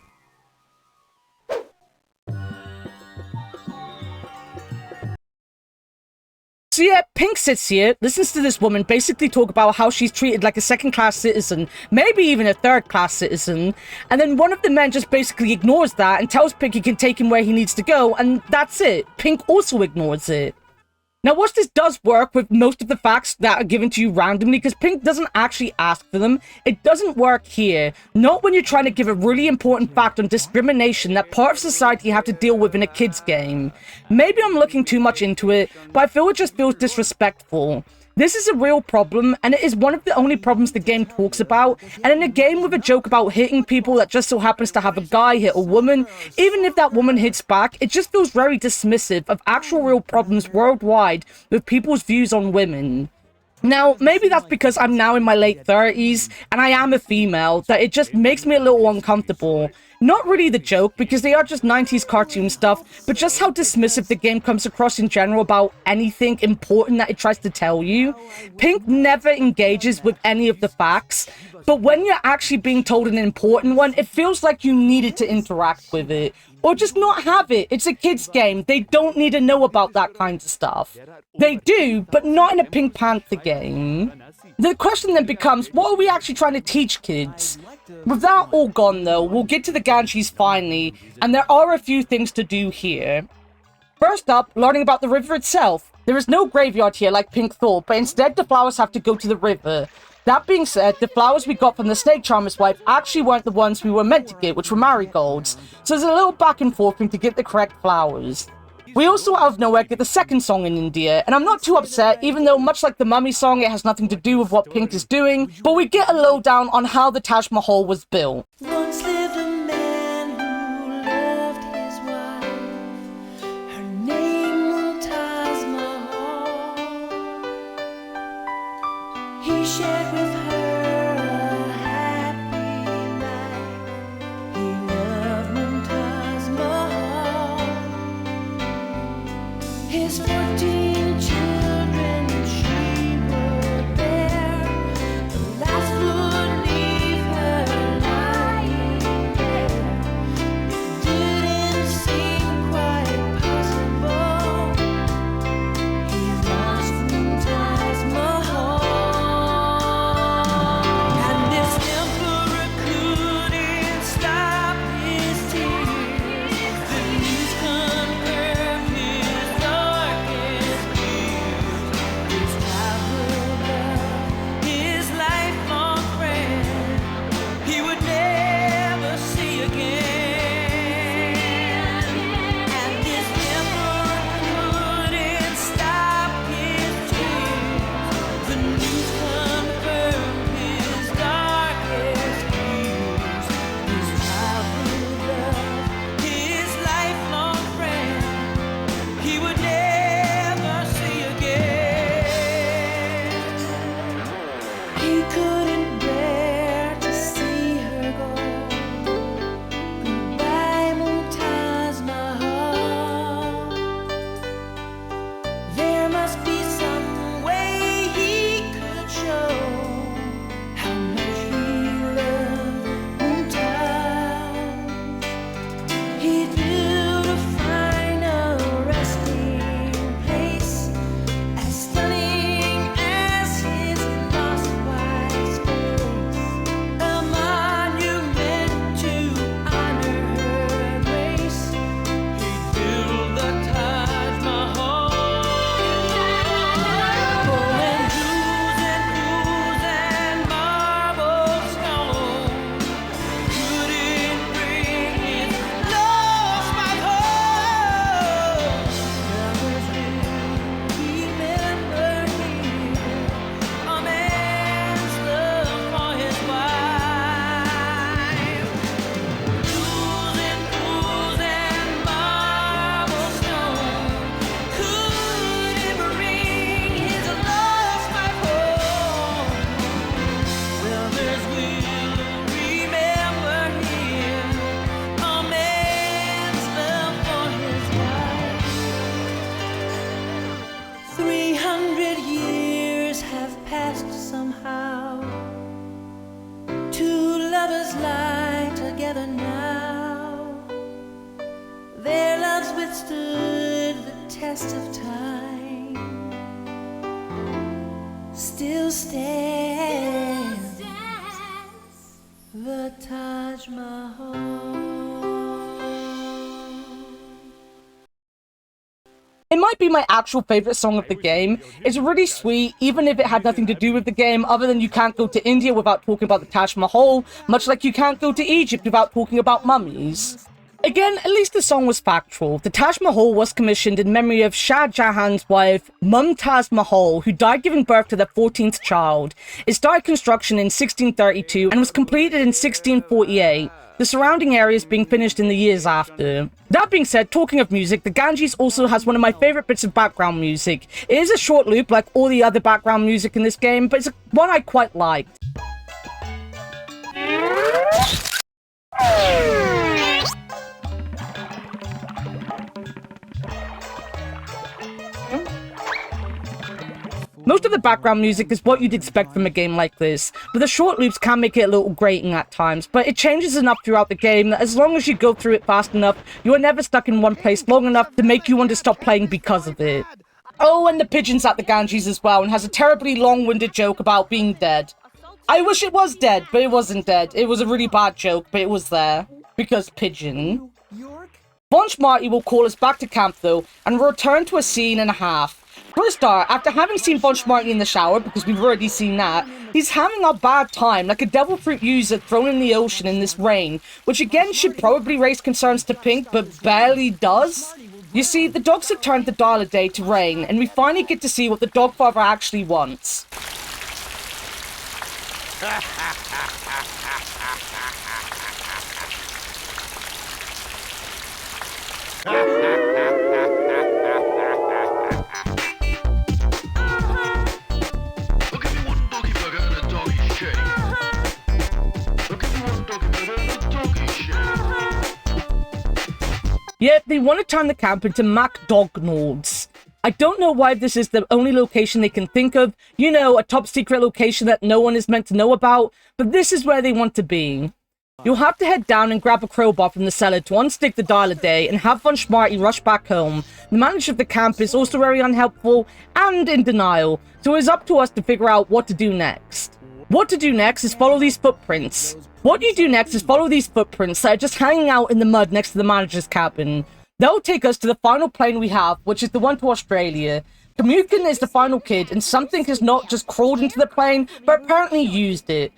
S5: So yeah, Pink sits here, listens to this woman basically talk about how she's treated like a second-class citizen, maybe even a third-class citizen, and then one of the men just basically ignores that and tells Pink he can take him where he needs to go, and that's it. Pink also ignores it. Now, whilst this does work with most of the facts that are given to you randomly, because Pink doesn't actually ask for them, it doesn't work here. Not when you're trying to give a really important fact on discrimination that part of society have to deal with in a kid's game. Maybe I'm looking too much into it, but I feel it just feels disrespectful. This is a real problem, and it is one of the only problems the game talks about, and in a game with a joke about hitting people that just so happens to have a guy hit a woman, even if that woman hits back, it just feels very dismissive of actual real problems worldwide with people's views on women. Now, maybe that's because I'm now in my late 30s, and I am a female, that it just makes me a little uncomfortable. Not really the joke, because they are just 90s cartoon stuff, but just how dismissive the game comes across in general about anything important that it tries to tell you. Pink never engages with any of the facts, but when you're actually being told an important one, it feels like you needed to interact with it. Or just not have it. It's a kid's game. They don't need to know about that kind of stuff. They do, but not in a Pink Panther game. The question then becomes, what are we actually trying to teach kids? With that all gone though, we'll get to the Ganges finally, and there are a few things to do here. First up, learning about the river itself. There is no graveyard here like Pink thought, but instead the flowers have to go to the river. That being said, the flowers we got from the snake charmer's wife actually weren't the ones we were meant to get, which were marigolds. So there's a little back and forth to get the correct flowers. We also out of nowhere get the second song in India, and I'm not too upset, even though much like the Mummy song, it has nothing to do with what Pink is doing, but we get a lowdown on how the Taj Mahal was built.
S14: Once lived a man who loved his wife. Her name was Taj Mahal. He shared with her a happy life. He loved Mumtaz Mahal. His 14 children, she would bear. The last would leave her lying stood the test of time, still stands the Taj Mahal.
S5: It might be my actual favorite song of the game. It's really sweet, even if it had nothing to do with the game, other than you can't go to India without talking about the Taj Mahal, much like you can't go to Egypt without talking about mummies. Again, at least the song was factual. The Taj Mahal was commissioned in memory of Shah Jahan's wife, Mumtaz Mahal, who died giving birth to their 14th child. It started construction in 1632 and was completed in 1648. The surrounding areas being finished in the years after. That being said, talking of music, the Ganges also has one of my favorite bits of background music. It is a short loop like all the other background music in this game, but it's one I quite liked. Most of the background music is what you'd expect from a game like this, but the short loops can make it a little grating at times, but it changes enough throughout the game that as long as you go through it fast enough, you are never stuck in one place long enough to make you want to stop playing because of it. Oh, and the pigeon's at the Ganges as well, and has a terribly long-winded joke about being dead. I wish it was dead, but it wasn't dead. It was a really bad joke, but it was there. Because pigeon. Von Schmarty will call us back to camp though, and we'll return to a scene and a half. For a start, after having seen Von Schmarty in the shower, because we've already seen that, he's having a bad time, like a devil fruit user thrown in the ocean in this rain, which again should probably raise concerns to Pink, but barely does. You see, the dogs have turned the dial a day to rain, and we finally get to see what the dog father actually wants. Yet, they want to turn the camp into MacDonald's. I don't know why this is the only location they can think of. You know, a top secret location that no one is meant to know about. But this is where they want to be. You'll have to head down and grab a crowbar from the cellar to unstick the dial a day and have Von Schmarty rush back home. The manager of the camp is also very unhelpful and in denial. So it's up to us to figure out what to do next. What to do next is follow these footprints. What you do next is follow these footprints that are just hanging out in the mud next to the manager's cabin. They'll take us to the final plane we have, which is the one to Australia. Kamukin is the final kid, and something has not just crawled into the plane, but apparently used it.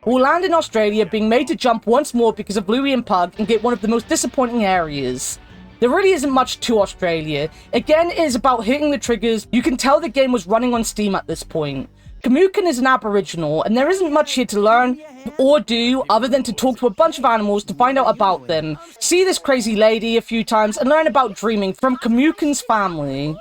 S5: We'll land in Australia, being made to jump once more because of Louie and Pug, and get one of the most disappointing areas. There really isn't much to Australia. Again, it is about hitting the triggers. You can tell the game was running on Steam at this point. Kamukin is an aboriginal, and there isn't much here to learn or do other than to talk to a bunch of animals to find out about them, see this crazy lady a few times, and learn about dreaming from Kamukin's family.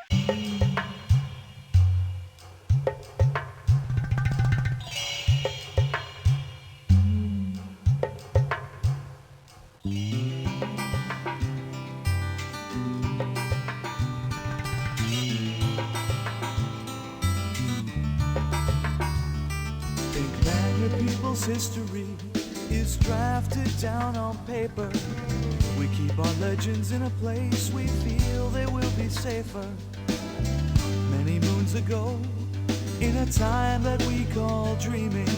S18: History is drafted down on paper. We keep our legends in a place we feel they will be safer. Many moons ago, in a time that we call dreaming,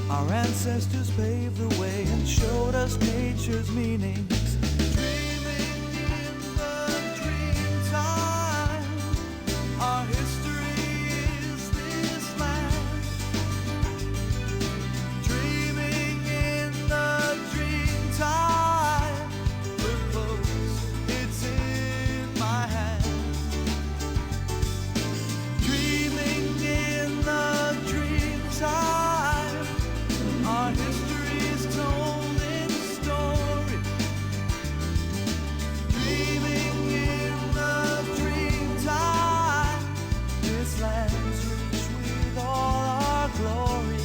S18: our ancestors paved the way and showed us nature's meanings. Dreaming in the dream time, our history is this land. Time, we're close, it's in my hand. Dreaming in the dream time, our history is told in story. Dreaming in the dream time, this land's rich with all our glory.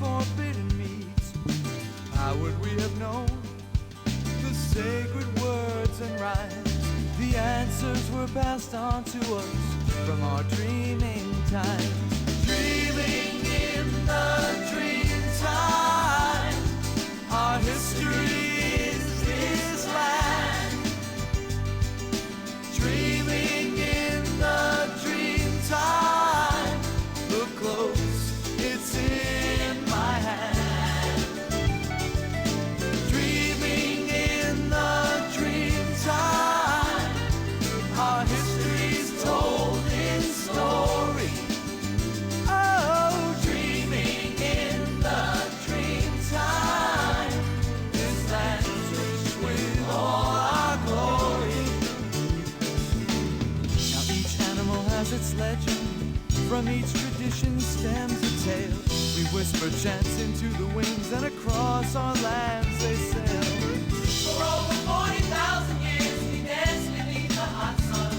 S18: Forbidden meat. how would we have known the sacred words and rhymes? The answers were passed on to us from our dreaming times. Dreaming in the dream time, our history is this land. Dreaming in the dream time, look close, it's in my hand. Dreaming in the dream time, our history's told in story. Oh, dreaming in the dream time, this land's rich with all our glory. Now each animal has its legend, from each tradition stems a tale. We whisper chants into the winds, and across our lands they sail. For over 40,000 years we danced beneath the hot sun.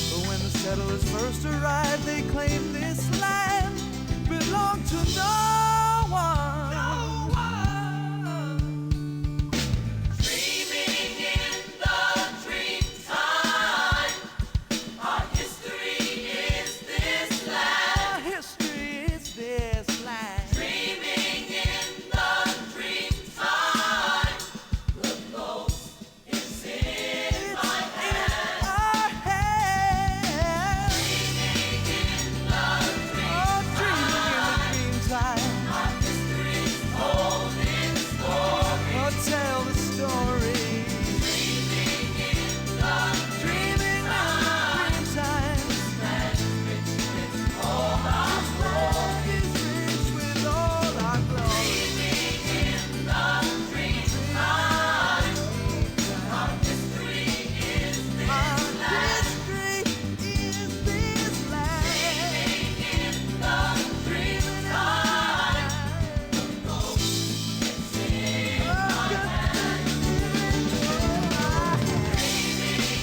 S18: But when the settlers first arrived, they claimed this land belonged to no one. No one. Dreaming in the dream time, our history is this land. Our history is this land. Dreaming in the dream time, look close, it's in my hand. Our hand. Dreaming in the dream time, our history's told in story. Oh, tell the story. Dreaming in the dream time, this land is rich with all our glory. Is rich with all our glory. Dreaming in the dream time, our history is this land. Our history is this land. Dreaming in the dream time, oh, it's in my hand. Dreaming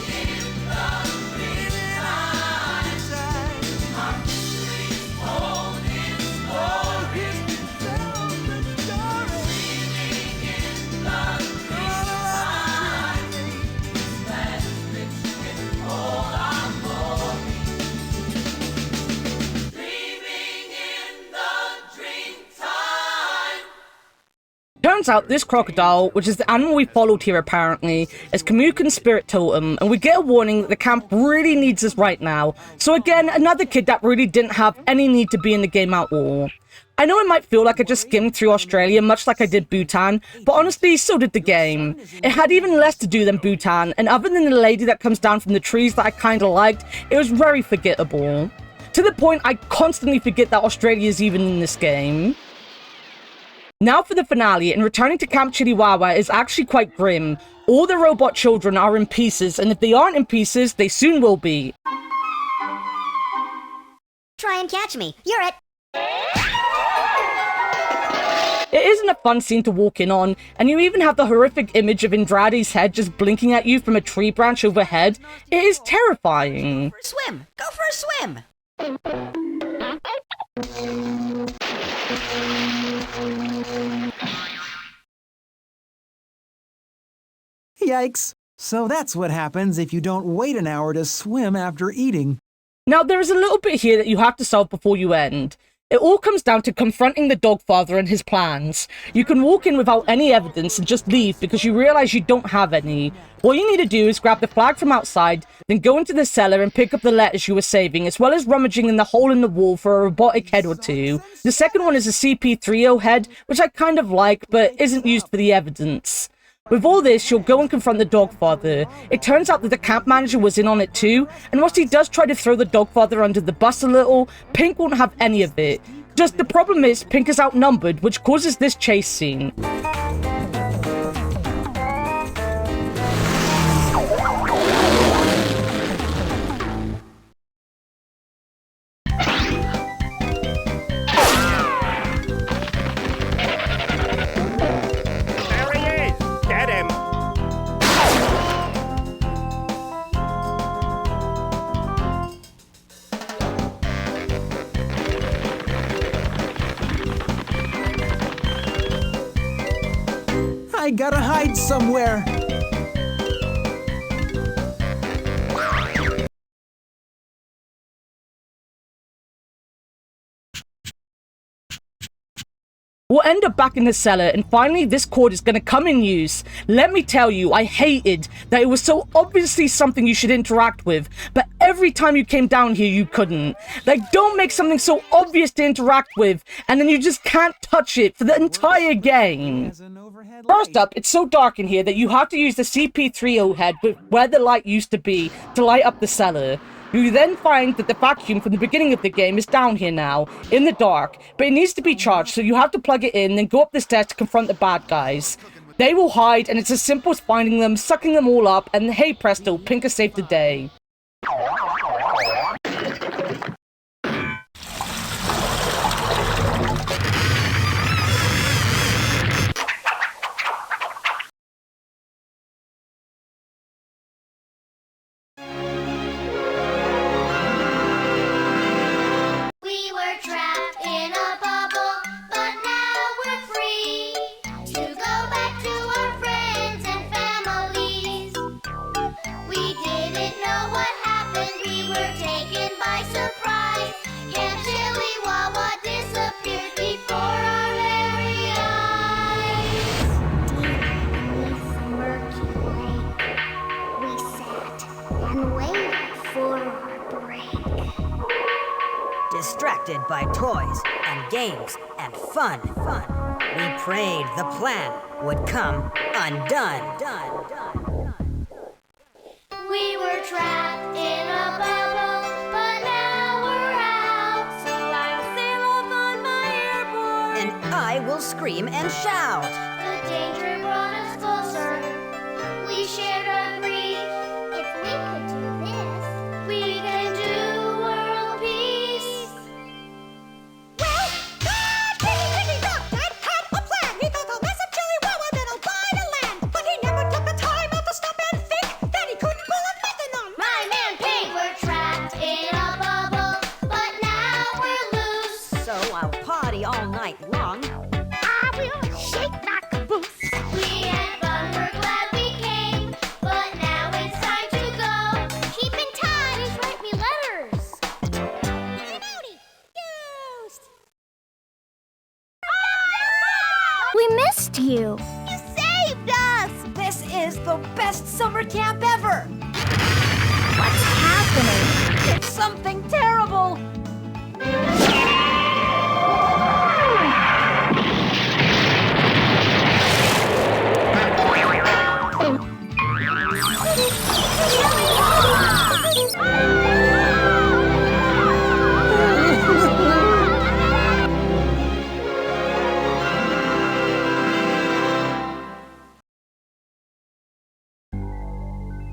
S18: in the dream time, our history's told in story. Dreaming in the dream time, this land is rich with all our glory. Dreaming in the dream time.
S5: Turns out this crocodile, which is the animal we followed here apparently, is Kamukin's spirit totem, and we get a warning that the camp really needs us right now. So again, another kid that really didn't have any need to be in the game at all. I know it might feel like I just skimmed through Australia, much like I did Bhutan, but honestly, so did the game. It had even less to do than Bhutan, and other than the lady that comes down from the trees that I kinda liked, it was very forgettable. To the point I constantly forget that Australia is even in this game. Now for the finale, and returning to Camp Chiliwawa is actually quite grim. All the robot children are in pieces, and if they aren't in pieces, they soon will be.
S11: Try and catch me. You're it.
S5: It isn't a fun scene to walk in on, and you even have the horrific image of Andrade's head just blinking at you from a tree branch overhead. It is terrifying.
S7: Swim! Go for a swim!
S3: Yikes. So that's what happens if you don't wait an hour to swim after eating.
S5: Now, there is a little bit here that you have to solve before you end. It all comes down to confronting the Dogfather and his plans. You can walk in without any evidence and just leave because you realize you don't have any. All you need to do is grab the flag from outside, then go into the cellar and pick up the letters you were saving, as well as rummaging in the hole in the wall for a robotic head or two. The second one is a CP-30 head, which I kind of like, but isn't used for the evidence. With all this, you'll go and confront the Dogfather. It turns out that the camp manager was in on it too, and whilst he does try to throw the Dogfather under the bus a little, Pink won't have any of it. Just the problem is, Pink is outnumbered, which causes this chase scene.
S3: I gotta hide somewhere.
S5: We'll end up back in the cellar, and finally this cord is going to come in use. Let me tell you, I hated that it was so obviously something you should interact with, but every time you came down here you couldn't. Like, don't make something so obvious to interact with, and then you just can't touch it for the entire game. First up, it's so dark in here that you have to use the CP3O head where the light used to be to light up the cellar. You then find that the vacuum from the beginning of the game is down here now, in the dark, but it needs to be charged, so you have to plug it in, then go up the stairs to confront the bad guys. They will hide, and it's as simple as finding them, sucking them all up, and hey presto, Pink has saved the day.
S14: We were trapped in a bubble, but now we're free to go back to our friends and families. We didn't know what happened, we were taken by surprise. Camp Chili Wawa disappeared before our very eyes. Deep beneath the murky lake, we sat and waited for our break.
S19: Distracted by toys and games and fun, we prayed the plan would come undone.
S14: We were trapped in a bubble, but now we're out. So I'll sail off on my airboard,
S19: And I will scream and shout.
S14: the danger brought us closer. We shared our grief. If we could do this, we can do world peace. Well, that Piggy Duck had a plan. He built a massive chili wawa that'll buy the land. But he never took the time out to stop and think that he couldn't pull a methanon. My man Pig, we're trapped in a bubble, but now we're loose.
S19: So I'll party all night long.
S14: I will shake my caboose. We had fun, we're glad we came, but now it's time to go. Keep in touch, write me letters. Howdy, Ghost. We missed you. You saved us.
S12: This is the best summer camp ever!
S14: What's happening?
S12: It's something terrible!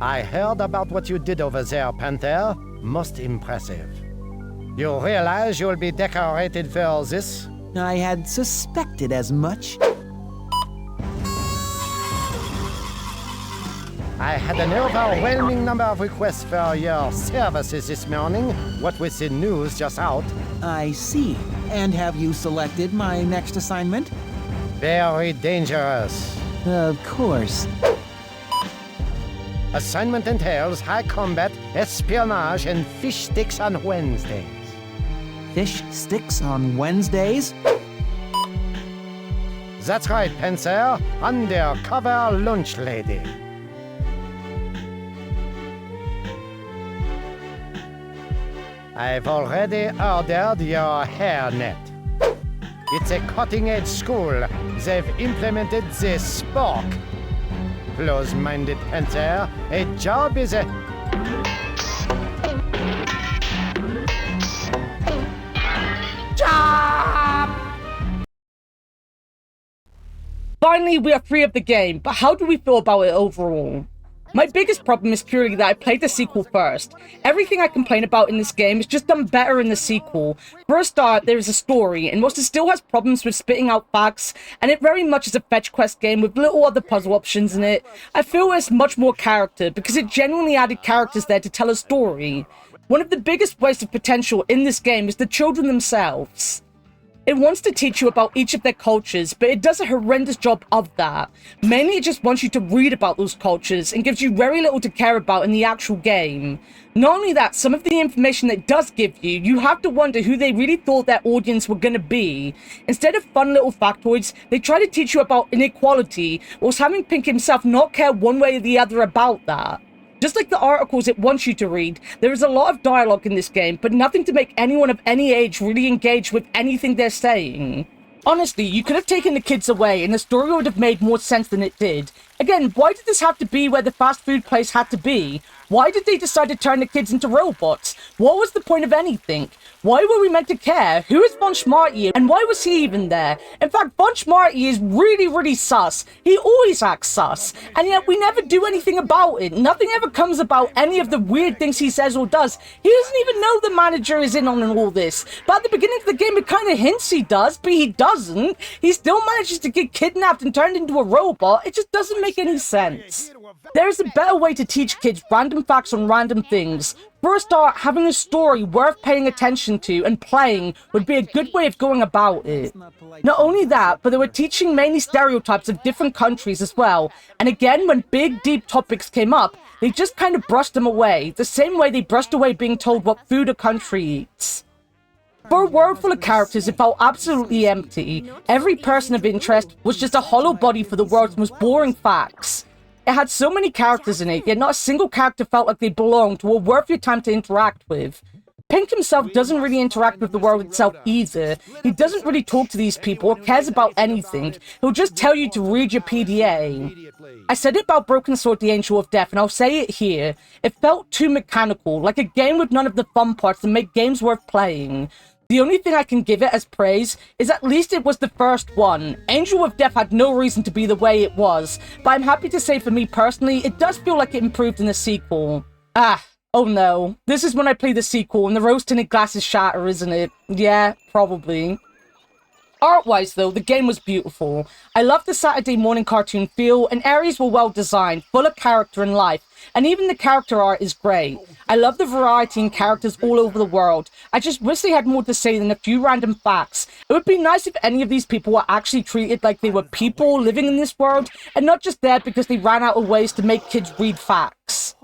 S1: I heard about what you did over there, Panther. Most impressive. You realize you'll be decorated for this?
S3: I had suspected as much.
S1: I had an overwhelming number of requests for your services this morning, what with the news just out.
S3: I see. And have you selected my next assignment?
S1: Very dangerous.
S3: Of course.
S1: Assignment entails high combat, espionage, and fish sticks on Wednesdays.
S3: Fish sticks on Wednesdays?
S1: That's right, Panther. Undercover lunch lady. I've already ordered your hairnet. It's a cutting-edge school. They've implemented the spork. Close-minded Panther, a job is a...
S5: Job! Finally, we are free of the game, but how do we feel about it overall? My biggest problem is purely that I played the sequel first. Everything I complain about in this game is just done better in the sequel. For a start, there is a story, and whilst it still has problems with spitting out facts, and it very much is a fetch quest game with little other puzzle options in it, I feel there's much more character, because it genuinely added characters there to tell a story. One of the biggest wastes of potential in this game is the children themselves. It wants to teach you about each of their cultures, but it does a horrendous job of that. Mainly it just wants you to read about those cultures and gives you very little to care about in the actual game. Not only that, some of the information that it does give you, you have to wonder who they really thought their audience were gonna be. Instead of fun little factoids, they try to teach you about inequality, whilst having Pink himself not care one way or the other about that. Just like the articles it wants you to read, there is a lot of dialogue in this game, but nothing to make anyone of any age really engage with anything they're saying. Honestly, you could have taken the kids away and the story would have made more sense than it did. Again, why did this have to be where the fast food place had to be? Why did they decide to turn the kids into robots? What was the point of anything? Why were we meant to care? Who is Von Schmarty and why was he even there? In fact, Von Schmarty is really sus. He always acts sus. And yet we never do anything about it. Nothing ever comes about any of the weird things he says or does. He doesn't even know the manager is in on all this. But at the beginning of the game, it kind of hints he does, but he doesn't. He still manages to get kidnapped and turned into a robot. It just doesn't make any sense. There is a better way to teach kids random facts on random things. For a start, having a story worth paying attention to and playing would be a good way of going about it. Not only that, but they were teaching mainly stereotypes of different countries as well. And again, when big, deep topics came up, they just kind of brushed them away, the same way they brushed away being told what food a country eats. For a world full of characters, it felt absolutely empty. Every person of interest was just a hollow body for the world's most boring facts. It had so many characters in it, yet not a single character felt like they belonged or were worth your time to interact with. Pink himself doesn't really interact with the world itself either. He doesn't really talk to these people or cares about anything. He'll just tell you to read your PDA. I said it about Broken Sword the Angel of Death, and I'll say it here. It felt too mechanical, like a game with none of the fun parts that make games worth playing. The only thing I can give it as praise is at least it was the first one. Angel of Death had no reason to be the way it was, but I'm happy to say for me personally, it does feel like it improved in the sequel. Oh no. This is when I play the sequel and the rose-tinted glasses shatter, isn't it? Yeah, probably. Art-wise though, the game was beautiful. I loved the Saturday morning cartoon feel, and areas were well designed, full of character and life, and even the character art is great. I love the variety in characters all over the world. I just wish they had more to say than a few random facts. It would be nice if any of these people were actually treated like they were people living in this world, and not just there because they ran out of ways to make kids read facts.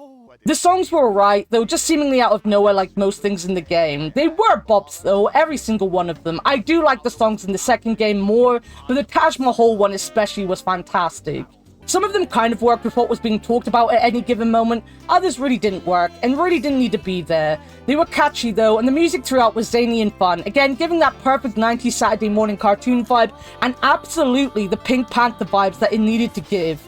S5: The songs were alright, though just seemingly out of nowhere like most things in the game. They were bops though, every single one of them. I do like the songs in the second game more, but the Taj Mahal one especially was fantastic. Some of them kind of worked with what was being talked about at any given moment, others really didn't work, and really didn't need to be there. They were catchy though, and the music throughout was zany and fun, again giving that perfect 90s Saturday morning cartoon vibe, and absolutely the Pink Panther vibes that it needed to give.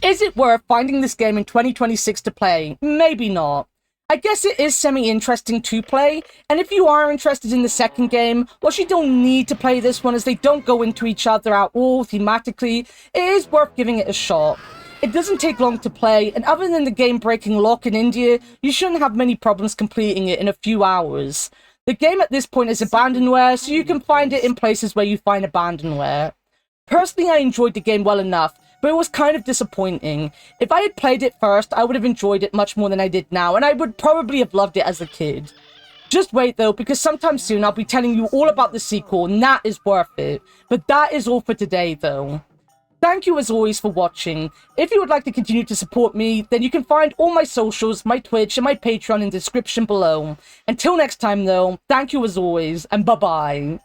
S5: Is it worth finding this game in 2026 to play? Maybe not. I guess it is semi-interesting to play, and if you are interested in the second game, well, you don't need to play this one as they don't go into each other at all thematically. It is worth giving it a shot. It doesn't take long to play, and other than the game-breaking lock in India, you shouldn't have many problems completing it in a few hours. The game at this point is abandonware, so you can find it in places where you find abandonware. Personally, I enjoyed the game well enough, but it was kind of disappointing. If I had played it first, I would have enjoyed it much more than I did now, and I would probably have loved it as a kid. Just wait though, because sometime soon I'll be telling you all about the sequel, and that is worth it. But that is all for today though. Thank you as always for watching. If you would like to continue to support me, then you can find all my socials, my Twitch, and my Patreon in the description below. Until next time though, thank you as always, and bye-bye.